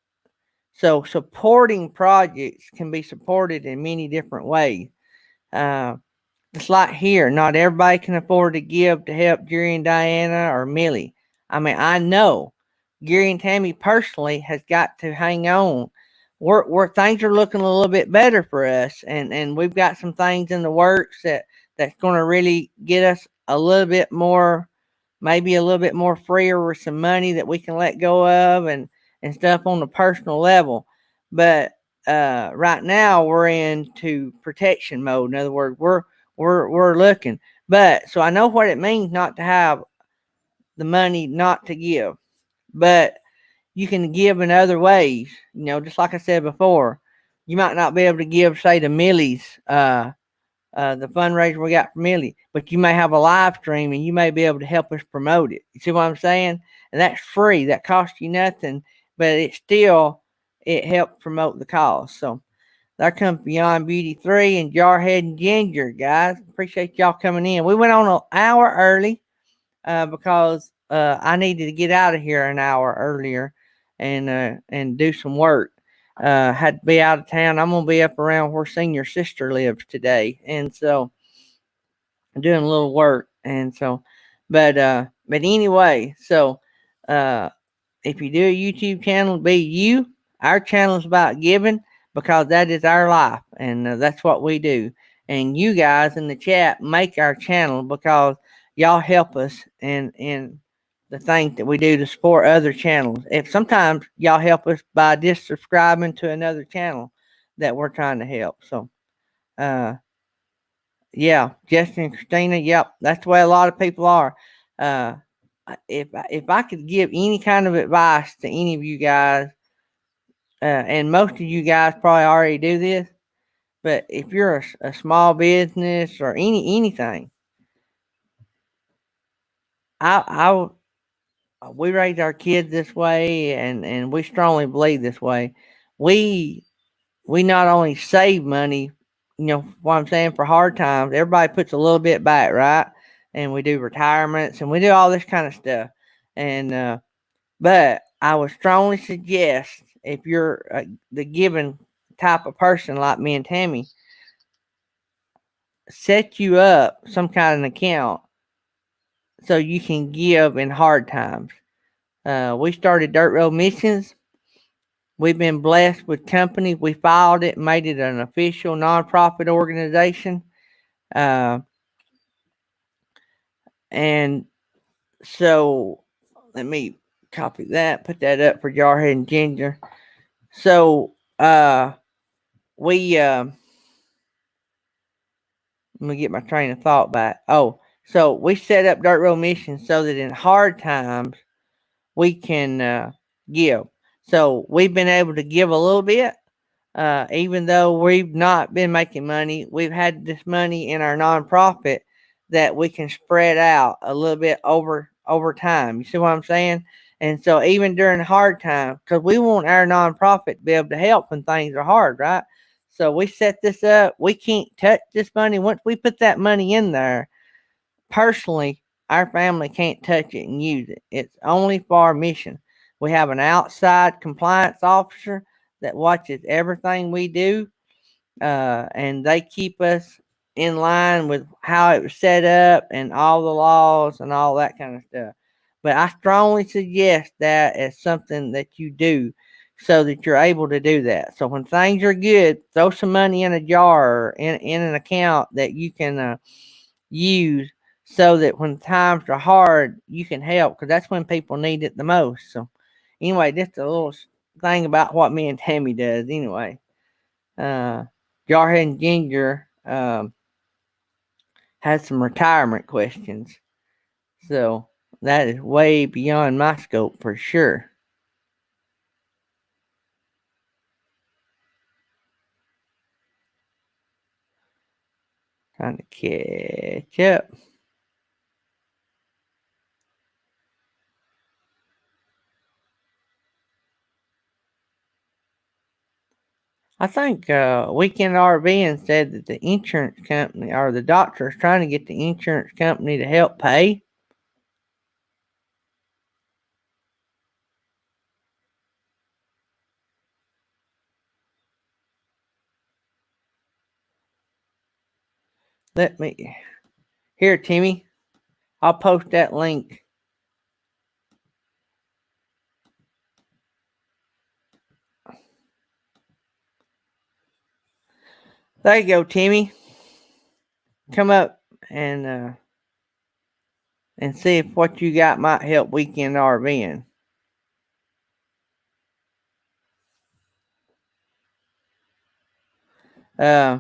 So supporting projects can be supported in many different ways. Uh, It's like here, not everybody can afford to give to help Jerry and Diana or Millie. I mean, I know Gary and Tammy personally has got to hang on. Where things are looking a little bit better for us, and we've got some things in the works that's going to really get us a little bit more, maybe a little bit more freer with some money that we can let go of and stuff on the personal level. But right now we're into protection mode. In other words, we're looking. But so I know what it means not to have the money not to give. But you can give in other ways. Just like I said before, you might not be able to give, say, to Millie's the fundraiser we got for Millie, but you may have a live stream and you may be able to help us promote it. You see what I'm saying? And that's free. That costs you nothing, but it helps promote the cause. So there comes Beyond Beauty 3 and Jarhead and Ginger, guys. Appreciate y'all coming in. We went on an hour early because I needed to get out of here an hour earlier and do some work. Had to be out of town. I'm gonna be up around where Senior Sister lives today, and so doing a little work. And so, but anyway, so uh, if you do a YouTube channel, be you. Our channel is about giving because that is our life, and that's what we do. And you guys in the chat make our channel because y'all help us in the things that we do to support other channels. If sometimes y'all help us by just subscribing to another channel that we're trying to help. So, uh, yeah, Justin and Christina. Yep, that's the way a lot of people are. Uh, if I could give any kind of advice to any of you guys, and most of you guys probably already do this, but if you're a small business or anything, I we raise our kids this way, and we strongly believe this way. We we not only save money, what I'm saying, for hard times. Everybody puts a little bit back, right? And we do retirements and we do all this kind of stuff. And but I would strongly suggest if you're the given type of person like me and Tammy, set you up some kind of an account so you can give in hard times. We started Dirt Road Missions. We've been blessed with company. We filed it, made it an official nonprofit organization. Uh, and so let me copy that, put that up for Jarhead and Ginger. So we let me get my train of thought back. Oh, so we set up Dirt Road Mission so that in hard times we can give. So we've been able to give a little bit. Even though we've not been making money, we've had this money in our nonprofit that we can spread out a little bit over time. You see what I'm saying? And so even during hard times, because we want our nonprofit to be able to help when things are hard, right? So we set this up. We can't touch this money. Once we put that money in there, personally, our family can't touch it and use it. It's only for our mission. We have an outside compliance officer that watches everything we do, and they keep us in line with how it was set up and all the laws and all that kind of stuff. But I strongly suggest that as something that you do so that you're able to do that. So when things are good, throw some money in a jar or in an account that you can use so that when times are hard, you can help because that's when people need it the most. So, anyway, just a little thing about what me and Tammy does. Anyway, uh, Jarhead and Ginger has some retirement questions. So, that is way beyond my scope for sure. Trying to catch up. I think Weekend RV said that the insurance company or the doctor is trying to get the insurance company to help pay. Let me here, Timmy. I'll post that link. There you go, Timmy. Come up and see if what you got might help weekend RVing. Uh,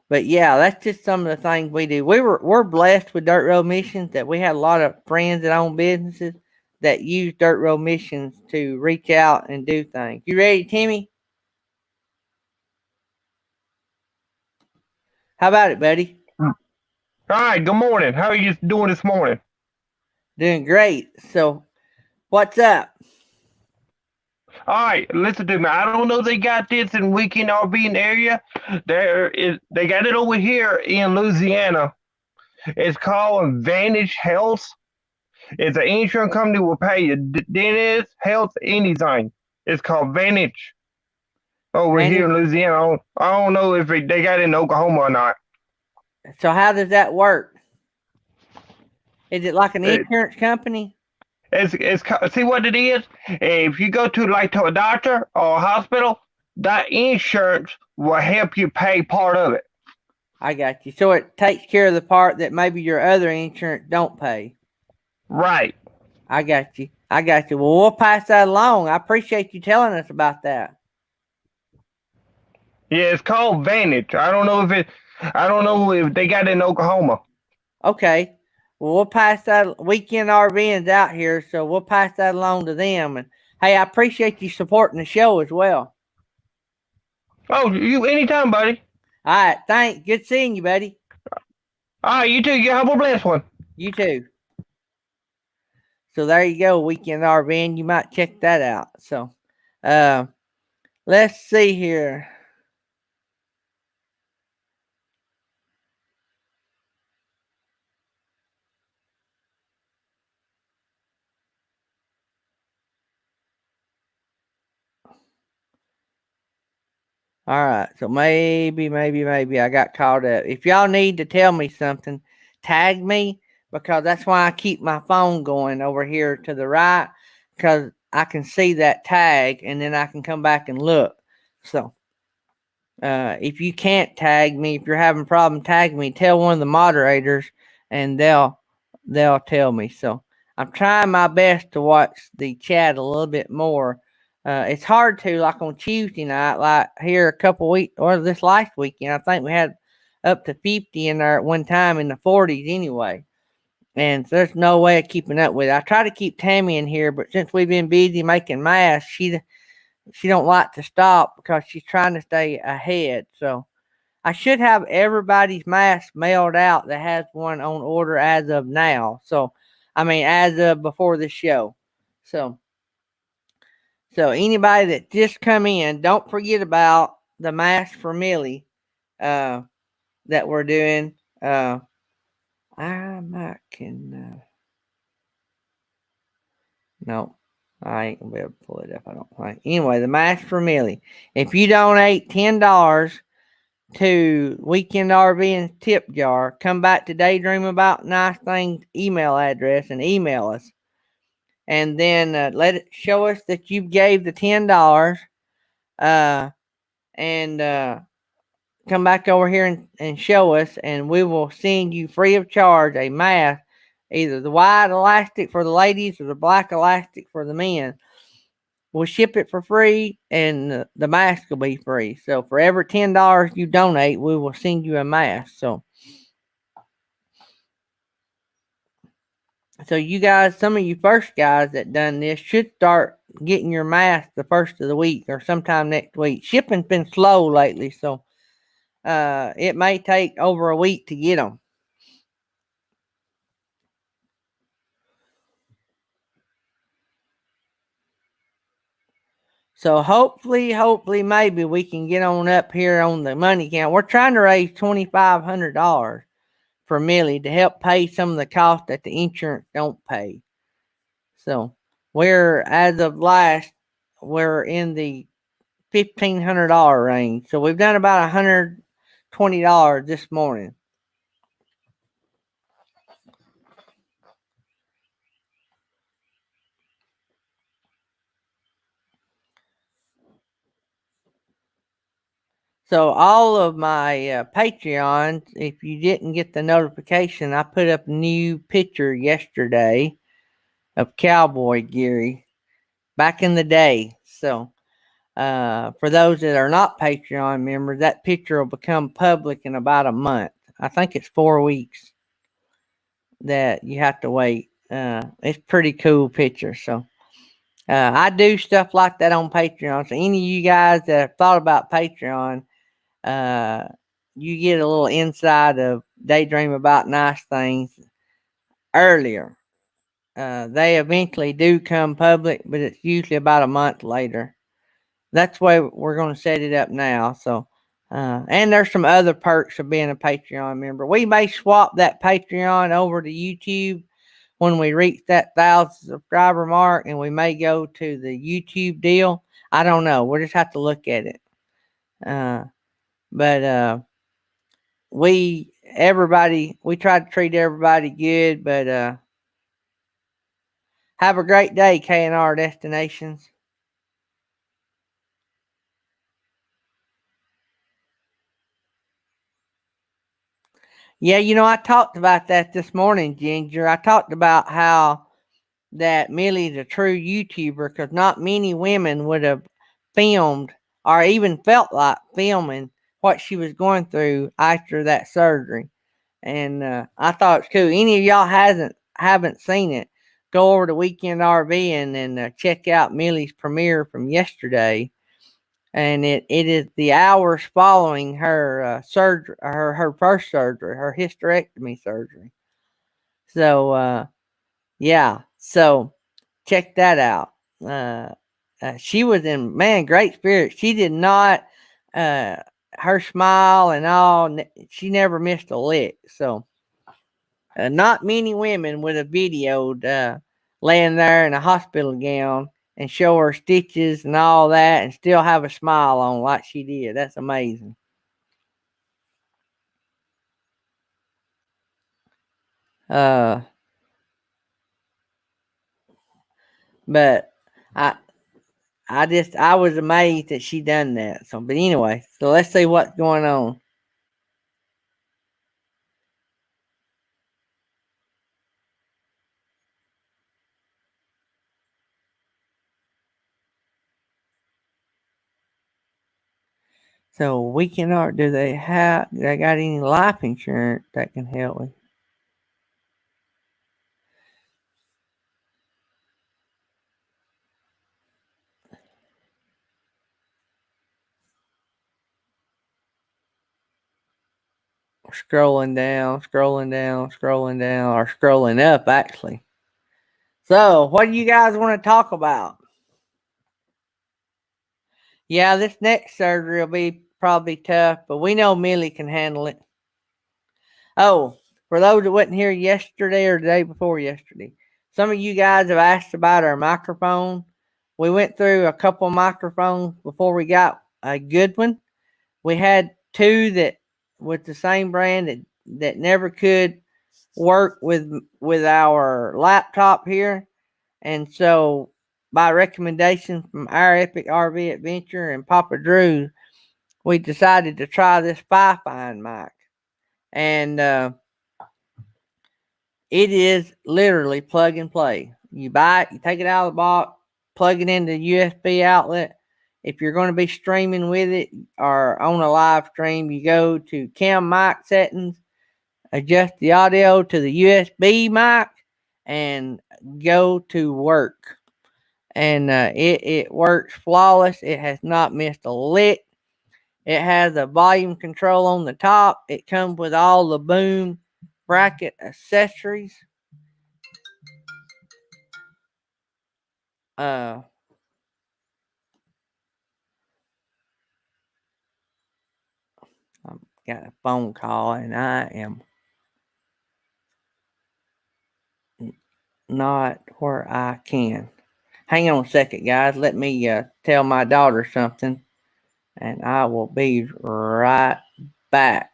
but yeah, that's just some of the things we do. We're blessed with dirt road missions that we had a lot of friends that own businesses that use dirt road missions to reach out and do things. You ready, Timmy? How about it, buddy? All right, good morning. How are you doing this morning? Doing great. So, what's up? All right, listen to me. I don't know if they got this in Weekend RV area. They got it over here in Louisiana. It's called Vantage Health. It's an insurance company will pay you dentist, health, anything. It's called Vantage over here Manny? in Louisiana. I don't know if they got it in Oklahoma or not. So, how does that work? Is it like an It, insurance company? see what it is. If you go to a doctor or a hospital, that insurance will help you pay part of it. I got you. So it takes care of the part that maybe your other insurance don't pay. Right. I got you. I got you. Well, we'll pass that along. I appreciate you telling us about that. Yeah, it's called Vantage. I don't know if they got it in Oklahoma. Okay. Well, we'll pass that weekend RVs out here, so we'll pass that along to them. And hey, I appreciate you supporting the show as well. Oh, you anytime, buddy. All right. Thanks. Good seeing you, buddy. All right, you too. You have a blessed one. You too. So there you go, weekend RV, and you might check that out. So, uh, let's see here. All right, so maybe I got caught up. If y'all need to tell me something, tag me because that's why I keep my phone going over here to the right because I can see that tag and then I can come back and look. So, if you can't tag me, if you're having a problem, tag me. Tell one of the moderators, and they'll tell me. So I'm trying my best to watch the chat a little bit more. It's hard to like on Tuesday night, like here a couple weeks or this last weekend. I think we had up to 50 in there at one time in the 40s anyway. And so there's no way of keeping up with it. I try to keep Tammy in here, but since we've been busy making masks, she don't like to stop because she's trying to stay ahead. So I should have everybody's mask mailed out that has one on order as of now. So I mean as of before the show. So anybody that just come in, don't forget about the mask for Millie uh that we're doing. I might can no. I ain't gonna be able to pull it up, I don't think. Anyway, the mask for Millie. If you donate $10 to Weekend RV and Tip Jar, come back to Daydream About Nice Things email address and email us. And then let it show us that you gave the $10 and come back over here and show us, and we will send you free of charge a mask, either the white elastic for the ladies or the black elastic for the men. We'll ship it for free, and the mask will be free. So for every $10 you donate, we will send you a mask. So you guys, some of you first guys that done this should start getting your mask the first of the week or sometime next week. Shipping's been slow lately, so it may take over a week to get them. So hopefully, maybe we can get on up here on the money count. We're trying to raise $2,500 for Millie to help pay some of the costs that the insurance don't pay. So we're as of last, we're in the $1,500 range. So we've done about $120 this morning. So all of my Patreons, if you didn't get the notification, I put up a new picture yesterday of Cowboy Gary back in the day. So for those that are not Patreon members, that picture will become public in about a month. I think it's 4 weeks that you have to wait. It's pretty cool picture. So I do stuff like that on Patreon. So any of you guys that have thought about Patreon, uh, you get a little insight of Daydream About Nice Things earlier. They eventually do come public, but it's usually about a month later. That's why we're going to set it up now. So, and there's some other perks of being a Patreon member. We may swap that Patreon over to YouTube when we reach that 1,000 subscriber mark, and we may go to the YouTube deal. I don't know. We'll just have to look at it. But we try to treat everybody good. But have a great day, K&R Destinations. Yeah, I talked about that this morning, Ginger. I talked about how that Millie's a true YouTuber because not many women would have filmed or even felt like filming what she was going through after that surgery. And I thought it's cool. Any of y'all haven't seen it, go over to Weekend RV and check out Millie's premiere from yesterday. And it is the hours following her surgery, her first surgery, her hysterectomy surgery. So yeah, so check that out. Uh, she was in great spirits. She did not. Uh, her smile and all. She never missed a lick. So not many women would have videoed laying there in a hospital gown and show her stitches and all that and still have a smile on like she did. That's amazing. Uh, but I I was amazed that she done that. So, but anyway, so let's see what's going on. So we cannot. Do they have? Do they got any life insurance that can help me? Scrolling down, scrolling down, scrolling down, or scrolling up actually. So, what do you guys want to talk about? Yeah, this next surgery will be probably tough, but we know Millie can handle it. Oh, for those that wasn't here yesterday or the day before yesterday, some of you guys have asked about our microphone. We went through a couple of microphones before we got a good one. We had two that with the same brand that never could work with our laptop here, and so by recommendation from our Epic RV Adventure and Papa Drew, we decided to try this Fi-Fine mic, and it is literally plug and play. You buy it, you take it out of the box, plug it into the USB outlet. If you're going to be streaming with it or on a live stream, you go to cam mic settings, adjust the audio to the USB mic, and go to work. And it works flawless. It has not missed a lick. It has a volume control on the top. It comes with all the boom bracket accessories. Uh, I got a phone call and I am not where I can. Hang on a second, guys. Let me tell my daughter something, and I will be right back.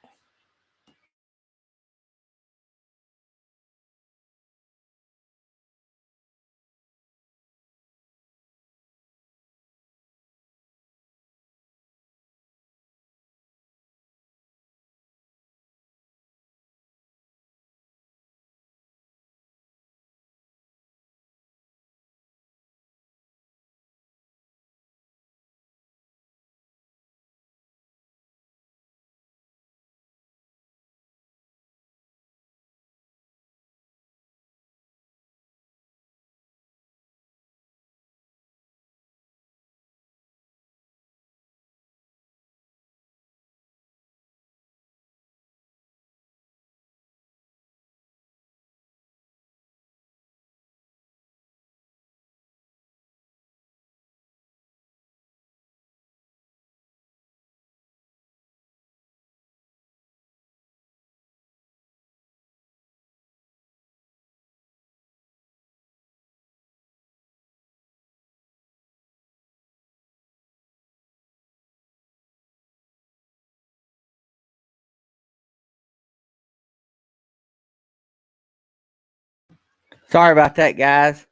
Sorry about that, guys.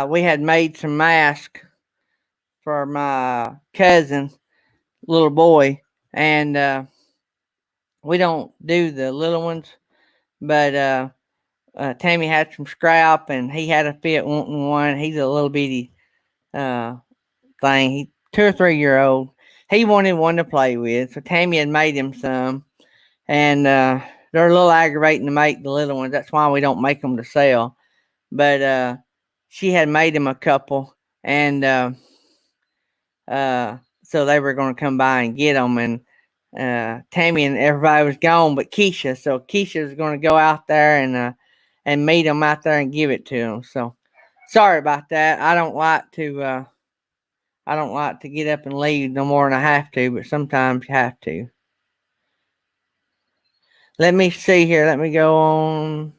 We had made some masks for my cousin, little boy, and we don't do the little ones, but Tammy had some scrap, and he had a fit wanting one. He's a little bitty uh, thing. He 2 or 3 year old. He wanted one to play with, so Tammy had made him some, and they're a little aggravating to make the little ones. That's why we don't make them to sell. But she had made him a couple, and so they were going to come by and get them, and Tammy and everybody was gone, but Keisha. So Keisha was going to go out there and meet them out there and give it to them. So sorry about that. I don't like to get up and leave no more than I have to, but sometimes you have to. Let me see here. Let me go on.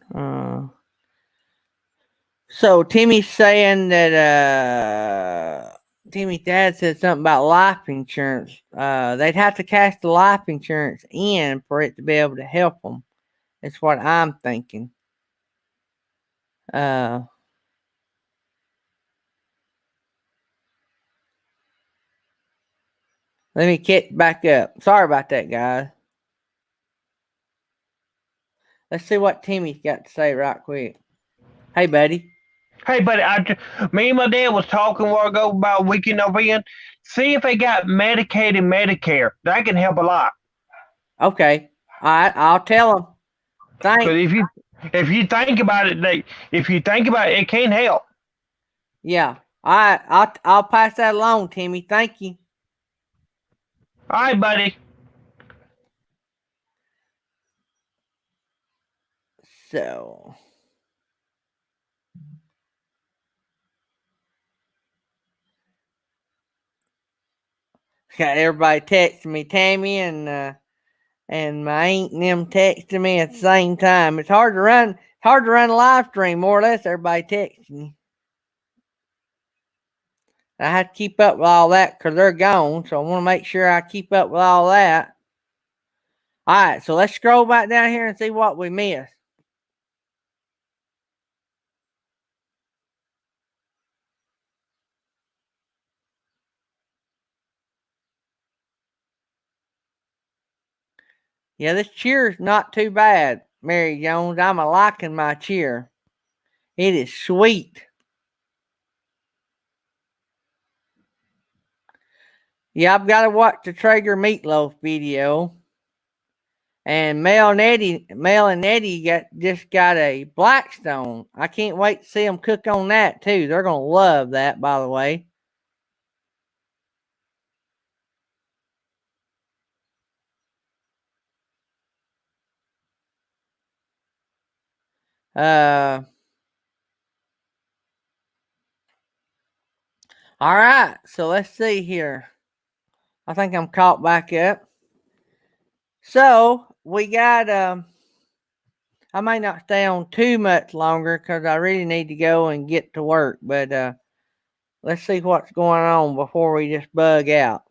So Timmy's saying that Timmy's dad said something about life insurance. They'd have to cash the life insurance in for it to be able to help them. That's what I'm thinking. Uh, Let me get back up. Sorry about that, guys. Let's see what Timmy's got to say right quick. Hey, buddy. Hey, buddy, me and my dad was talking a while ago about weekend over. See if they got Medicaid and Medicare. That can help a lot. Okay. All right. I'll tell them. Because Thanks. if you think about it, it can't help. Yeah. All right. I'll pass that along, Timmy. Thank you. All right, buddy. So got everybody texting me, Tammy and my aunt and them texting me at the same time. It's hard to run. It's hard to run a live stream. More or less, everybody texting you. I have to keep up with all that because they're gone. So I want to make sure I keep up with all that. All right, so let's scroll back down here and see what we missed. Yeah, this cheer's not too bad, Mary Jones. I'm a liking my cheer. It is sweet. Yeah, I've got to watch the Traeger meatloaf video. And Mel and Eddie just got a Blackstone. I can't wait to see them cook on that too. They're gonna love that, by the way. Uh, all right. So let's see here. I think I'm caught back up. So we got. I may not stay on too much longer because I really need to go and get to work. But let's see what's going on before we just bug out.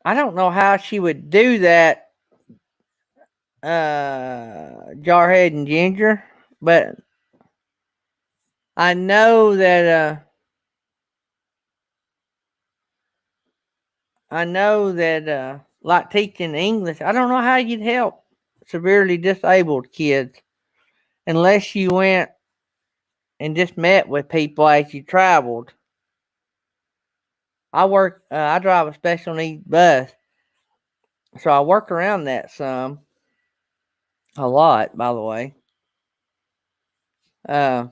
I don't know how she would do that, Jarhead and Ginger, but I know that like teaching English, I don't know how you'd help severely disabled kids unless you went and just met with people as you traveled. I drive a special needs bus, so I work around that some, a lot, by the way. Uh,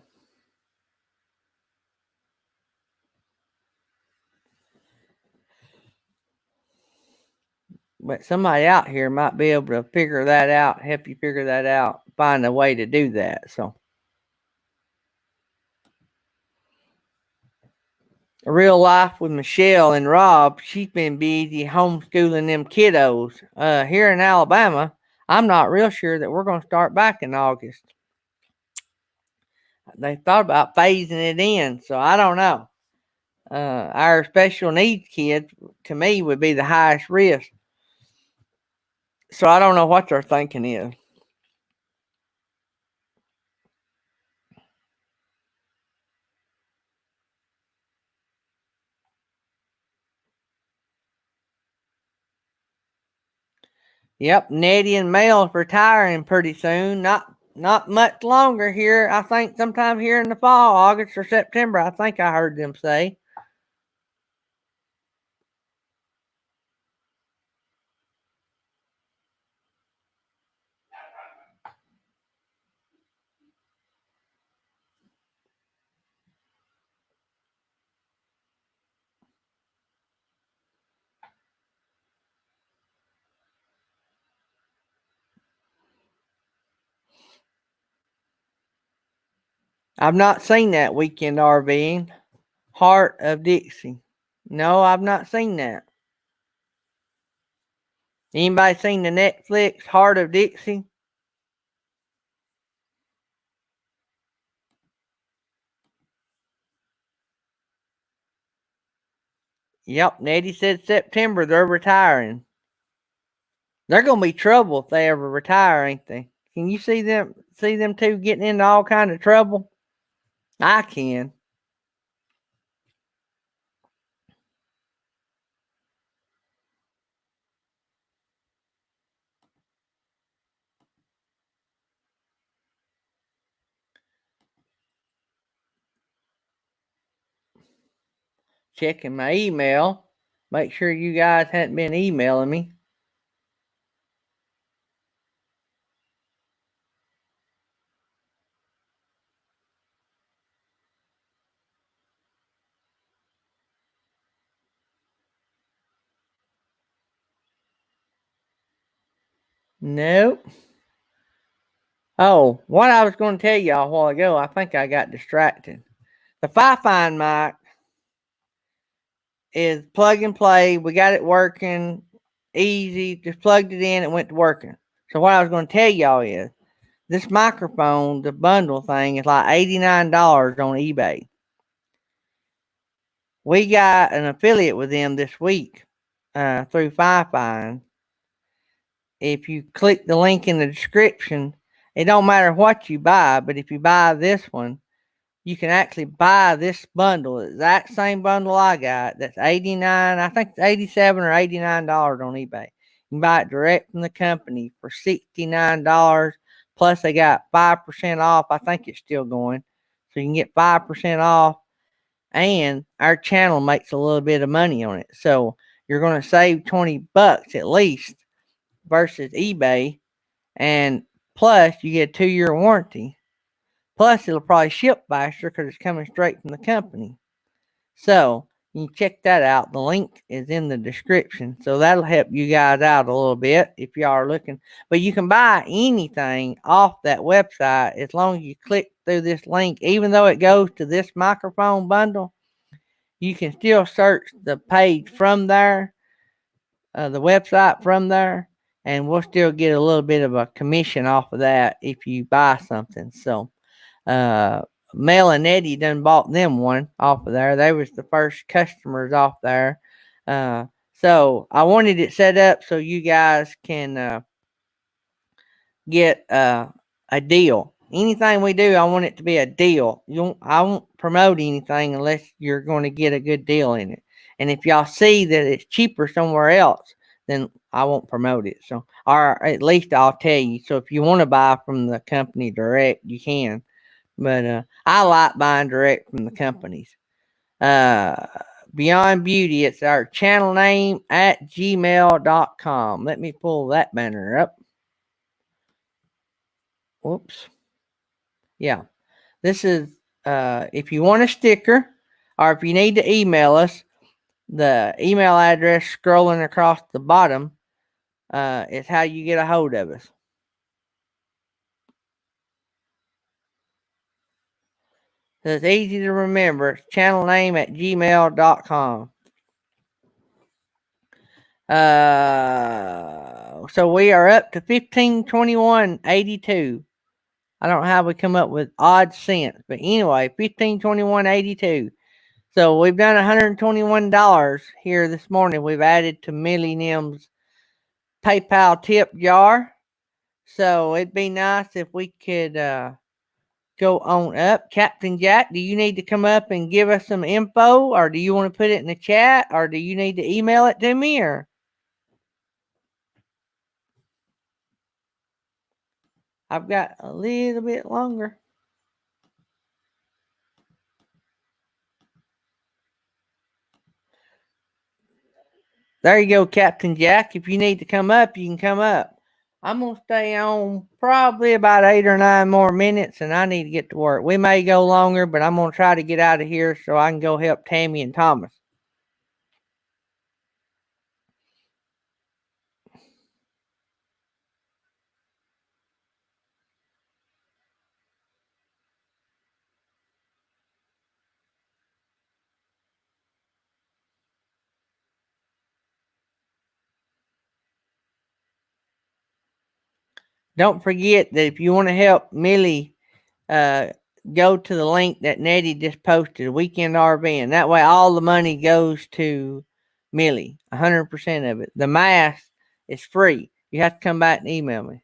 but somebody out here might be able to figure that out, help you figure that out, find a way to do that. So Real life with Michelle and Rob, she's been busy homeschooling them kiddos. Here in Alabama, I'm not real sure that we're going to start back in August. They thought about phasing it in, so I don't know. Our special needs kids, to me, would be the highest risk. So I don't know what their thinking is. Yep, Nettie and Mel's retiring pretty soon. Not much longer here. I think sometime here in the fall, August or September. I think I heard them say. I've not seen that Weekend RVing. Heart of Dixie. No, I've not seen that. Anybody seen the Netflix Heart of Dixie? Yep, Nettie said September they're retiring. They're gonna be trouble if they ever retire, ain't they? Can you see them two getting into all kind of trouble? I can. Checking my email. Make sure you guys hadn't been emailing me. Nope. Oh, what I was going to tell y'all a while ago, I think I got distracted. The Fi-Find mic is plug and play. We got it working easy. Just plugged it in. It went to working. So what I was going to tell y'all is this microphone, the bundle thing, is like $89 on eBay. We got an affiliate with them this week through Fi-Find. If you click the link in the description, it don't matter what you buy, but if you buy this one, you can actually buy this bundle, the exact same bundle I got. That's 89, I think it's 87 or $89 on eBay. You can buy it direct from the company for $69. Plus, they got 5% off. I think it's still going. So you can get 5% off, and our channel makes a little bit of money on it. So you're going to save $20 at least versus eBay. And plus, you get a 2-year warranty. Plus, it'll probably ship faster because it's coming straight from the company. So, you can check that out. The link is in the description. So, that'll help you guys out a little bit if y'all are looking. But you can buy anything off that website as long as you click through this link. Even though it goes to this microphone bundle, you can still search the page from there, the website from there, and we'll still get a little bit of a commission off of that if you buy something. So, uh, Mel and Eddie done bought them one off of there. They was the first customers off there. So I wanted it set up so you guys can get a deal. Anything we do, I want it to be a deal. I won't promote anything unless you're going to get a good deal in it. And if y'all see that it's cheaper somewhere else, then I won't promote it. So, or at least I'll tell you. So if you want to buy from the company direct, you can. But I like buying direct from the companies. Uh, Beyond Beauty, it's our channel name at gmail.com. Let me pull that banner up. Whoops. Yeah. This is, if you want a sticker or if you need to email us, the email address scrolling across the bottom is how you get a hold of us. So it's easy to remember. It's channel name at gmail.com. So we are up to 1521.82. I don't know how we come up with odd cents, but anyway, 1521.82. So we've done $121 here this morning. We've added to Millie Nim's PayPal tip jar. So it'd be nice if we could go on up. Captain Jack, do you need to come up and give us some info, or do you want to put it in the chat, or do you need to email it to me, or I've got a little bit longer. There you go, Captain Jack. If you need to come up, you can come up. I'm going to stay on probably about 8 or 9 more minutes, and I need to get to work. We may go longer, but I'm going to try to get out of here so I can go help Tammy and Thomas. Don't forget that if you want to help Millie, uh, go to the link that Nettie just posted, Weekend RV, and that way all the money goes to Millie, 100% of it. The mask is free. You have to come back and email me.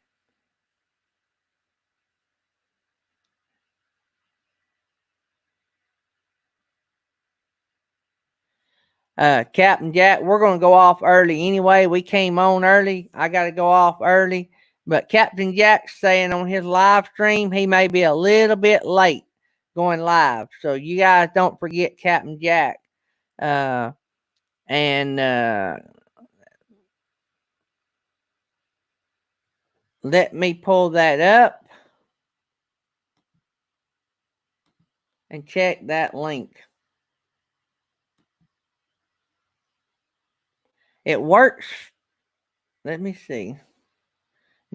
Captain Jack, we're going to go off early anyway. We came on early. I got to go off early. But Captain Jack's saying on his live stream he may be a little bit late going live. So you guys don't forget Captain Jack. And let me pull that up and check that link. It works. Let me see.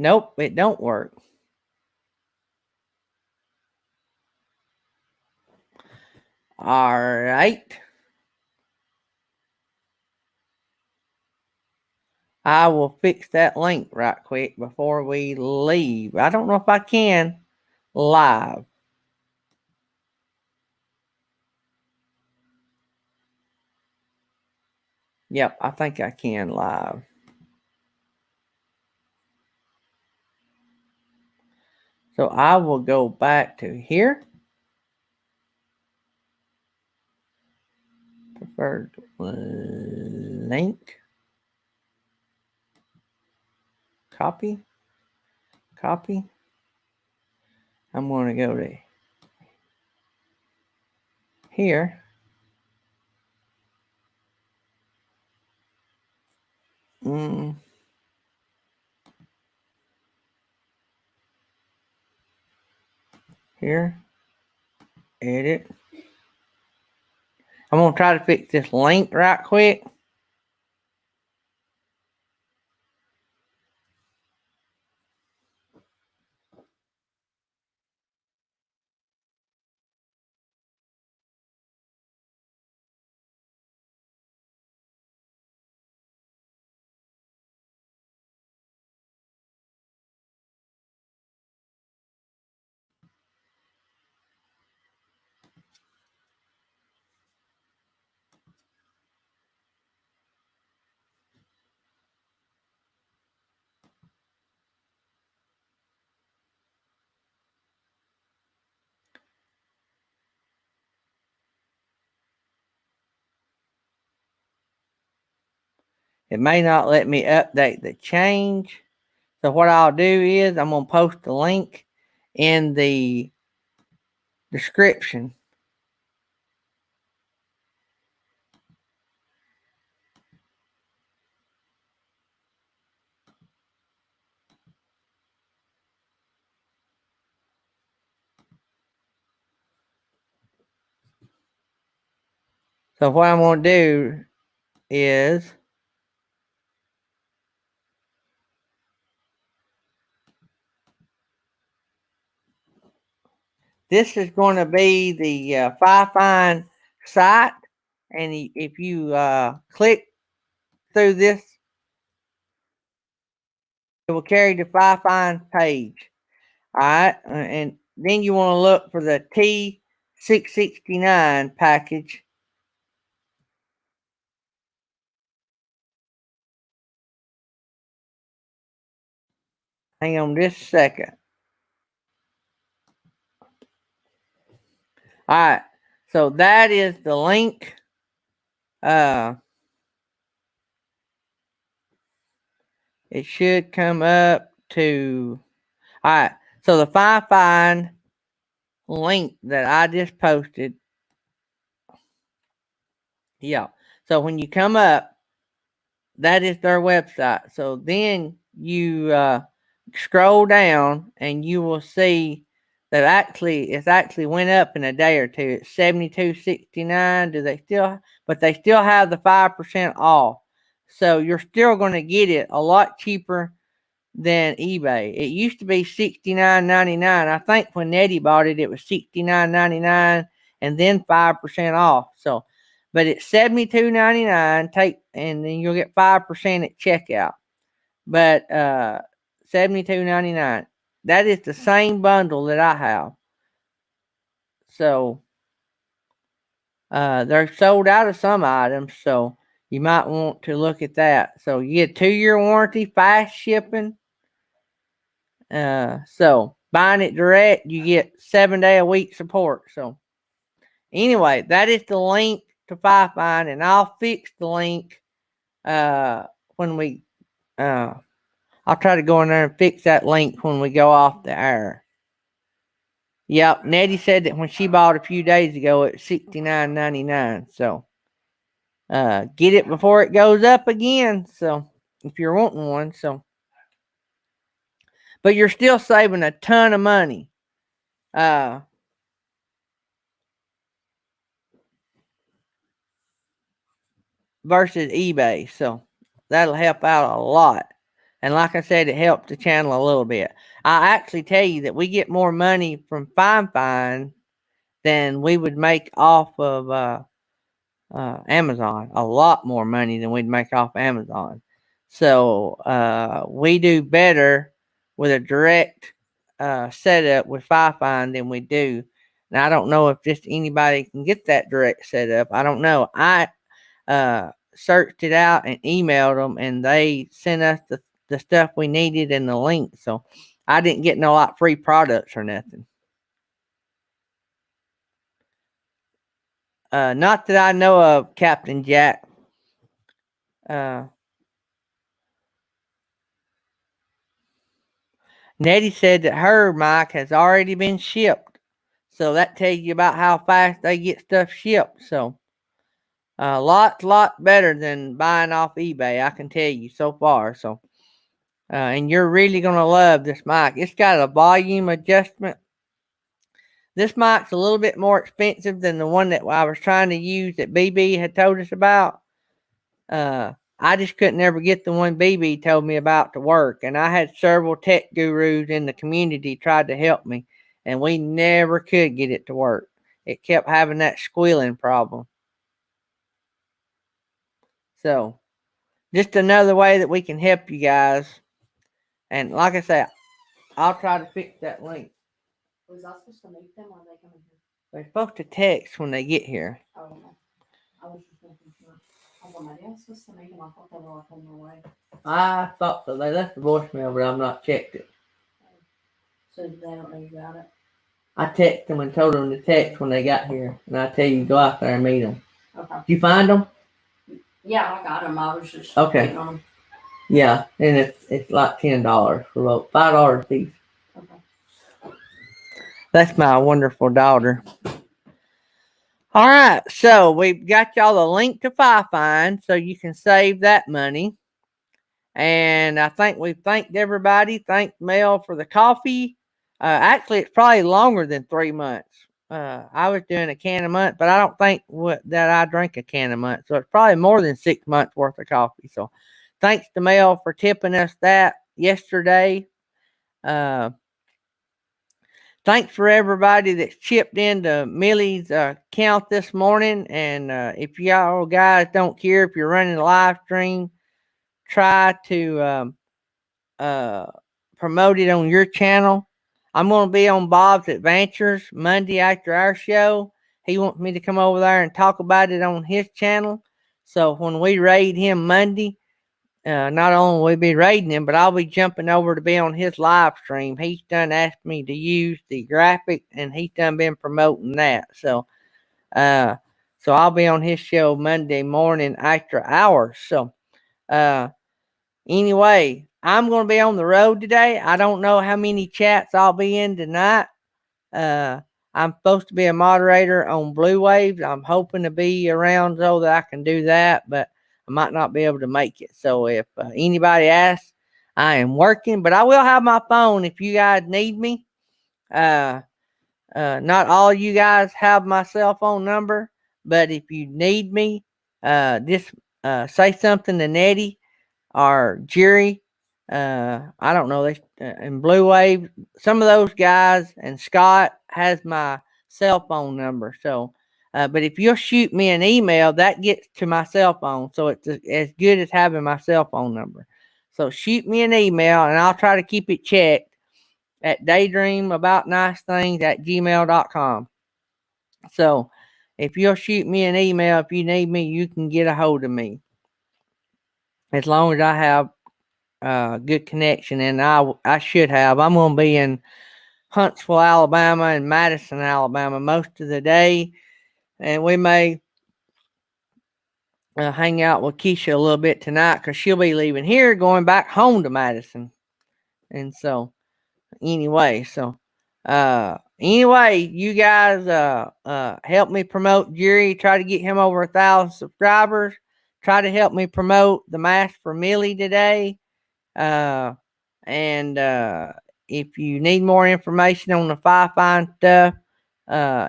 Nope, it don't work. All right. I will fix that link right quick before we leave. I don't know if I can live. Yep, I think I can live. So I will go back to here. Preferred link. Copy. Copy. I'm going to go to here. Here. Edit. I'm going to try to fix this link right quick. It may not let me update the change. So what I'll do is I'm going to post the link in the description. So what I'm going to do is This is going to be the Fi site, and if you click through this, it will carry the Fi page. All right, and then you want to look for the T669 package. Hang on just a second. All right, so that is the link. It should come up to. All right, so the Fi link that I just posted. Yeah. So when you come up, that is their website. So then you scroll down and you will see that it's actually went up in a day or two. It's $72.69. Do they still? But they still have the 5% off. So you're still going to get it a lot cheaper than eBay. It used to be $69.99. I think when Nettie bought it, it was $69.99 and then 5% off. So, but it's $72.99. And then you'll get 5% at checkout. But $72.99. That is the same bundle that I have. So they're sold out of some items. So you might want to look at that. So you get a 2-year warranty, fast shipping. So buying it direct, you get 7-day a week support. So anyway, that is the link to Fi-Find, and I'll fix the link when we I'll try to go in there and fix that link when we go off the air. Yep, Nettie said that when she bought a few days ago it's $69.99. So get it before it goes up again. So if you're wanting one, so but you're still saving a ton of money. Versus eBay. So that'll help out a lot. And like I said, it helped the channel a little bit. I actually tell you that we get more money from Fi than we would make off of Amazon. A lot more money than we'd make off Amazon. So we do better with a direct setup with Fi than we do. Now I don't know if just anybody can get that direct setup. I don't know. I searched it out and emailed them, and they sent us the stuff we needed and the link. So I didn't get no like free products or nothing. Not that I know of, Captain Jack. Nettie said that her mic has already been shipped. So that tells you about how fast they get stuff shipped. So lot better than buying off eBay, I can tell you so far. So and you're really gonna love this mic. It's got a volume adjustment. This mic's a little bit more expensive than the one that I was trying to use that BB had told us about. I just couldn't ever get the one BB told me about to work, and I had several tech gurus in the community tried to help me, and we never could get it to work. It kept having that squealing problem. So, just another way that we can help you guys. And like I said, I'll try to fix that link. Was I supposed to meet them or are they coming here? They're supposed to text when they get here. Oh, okay. I was just making sure. I was like, maybe I was supposed to meet them. I thought they were like on their way. I thought so. They left a voicemail, but I've not checked it. So they don't know you got it? I texted them and told them to text when they got here, and I tell you, go out there and meet them. Okay. Did you find them? Yeah, I got them. I was just okay. waiting on them. Yeah, and it's like $10 for about $5 each. Okay. That's my wonderful daughter. All right, so we've got y'all the link to Fi so you can save that money. And I think we've thanked everybody. Thanked Mel for the coffee. Actually, it's probably longer than 3 months. I was doing a can a month, but I don't think that I drink a can a month. So it's probably more than 6 months worth of coffee. So thanks to Mel for tipping us that yesterday. Thanks thanks for everybody that's chipped into Millie's account this morning. And if y'all guys don't care if you're running a live stream, try to uh, promote it on your channel. I'm going to be on Bob's Adventures Monday after our show. He wants me to come over there and talk about it on his channel. So when we raid him Monday, not only will we be raiding him, but I'll be jumping over to be on his live stream. He's done asked me to use the graphic, and he's done been promoting that. Uh, so I'll be on his show Monday morning after hours. So, uh, anyway, I'm going to be on the road today. I don't know how many chats I'll be in tonight. Uh, I'm supposed to be a moderator on Blue Waves. I'm hoping to be around so that I can do that, but I might not be able to make it. So if anybody asks, I am working, but I will have my phone if you guys need me. Not all you guys have my cell phone number, but if you need me, just say something to Nettie or Jerry. I don't know. And Blue Wave, some of those guys, and Scott has my cell phone number. So, but if you'll shoot me an email, that gets to my cell phone. So it's as good as having my cell phone number. So shoot me an email, and I'll try to keep it checked at daydreamaboutnicethings@gmail.com. So if you'll shoot me an email, if you need me, you can get a hold of me. As long as I have good connection, and I should have. I'm going to be in Huntsville, Alabama, and Madison, Alabama most of the day, and we may hang out with Keisha a little bit tonight because she'll be leaving here, going back home to Madison. And so, anyway, you guys help me promote Jerry. Try to get him over 1,000 subscribers. Try to help me promote the Mask for Millie today. And if you need more information on the Fi-Fi stuff,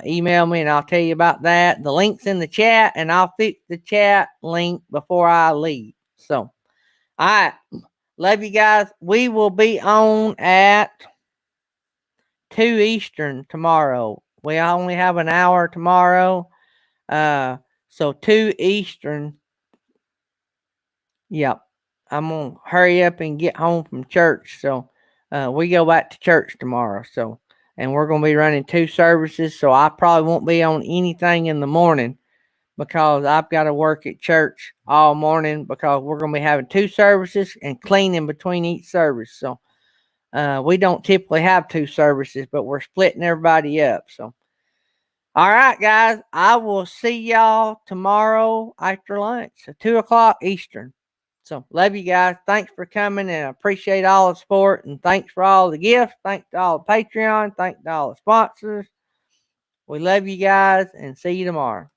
email me and I'll tell you about that. The link's in the chat, and I'll fix the chat link before I leave. So, all right. Love you guys. We will be on at 2 Eastern tomorrow. We only have an hour tomorrow. So 2 Eastern. Yep. I'm going to hurry up and get home from church. So we go back to church tomorrow. So, and we're going to be running 2 services. So I probably won't be on anything in the morning because I've got to work at church all morning because we're going to be having 2 services and cleaning between each service. So we don't typically have 2 services, but we're splitting everybody up. So, all right, guys, I will see y'all tomorrow after lunch at 2 o'clock Eastern. So, love you guys. Thanks for coming, and I appreciate all the support, and thanks for all the gifts. Thanks to all the Patreon. Thanks to all the sponsors. We love you guys, and see you tomorrow.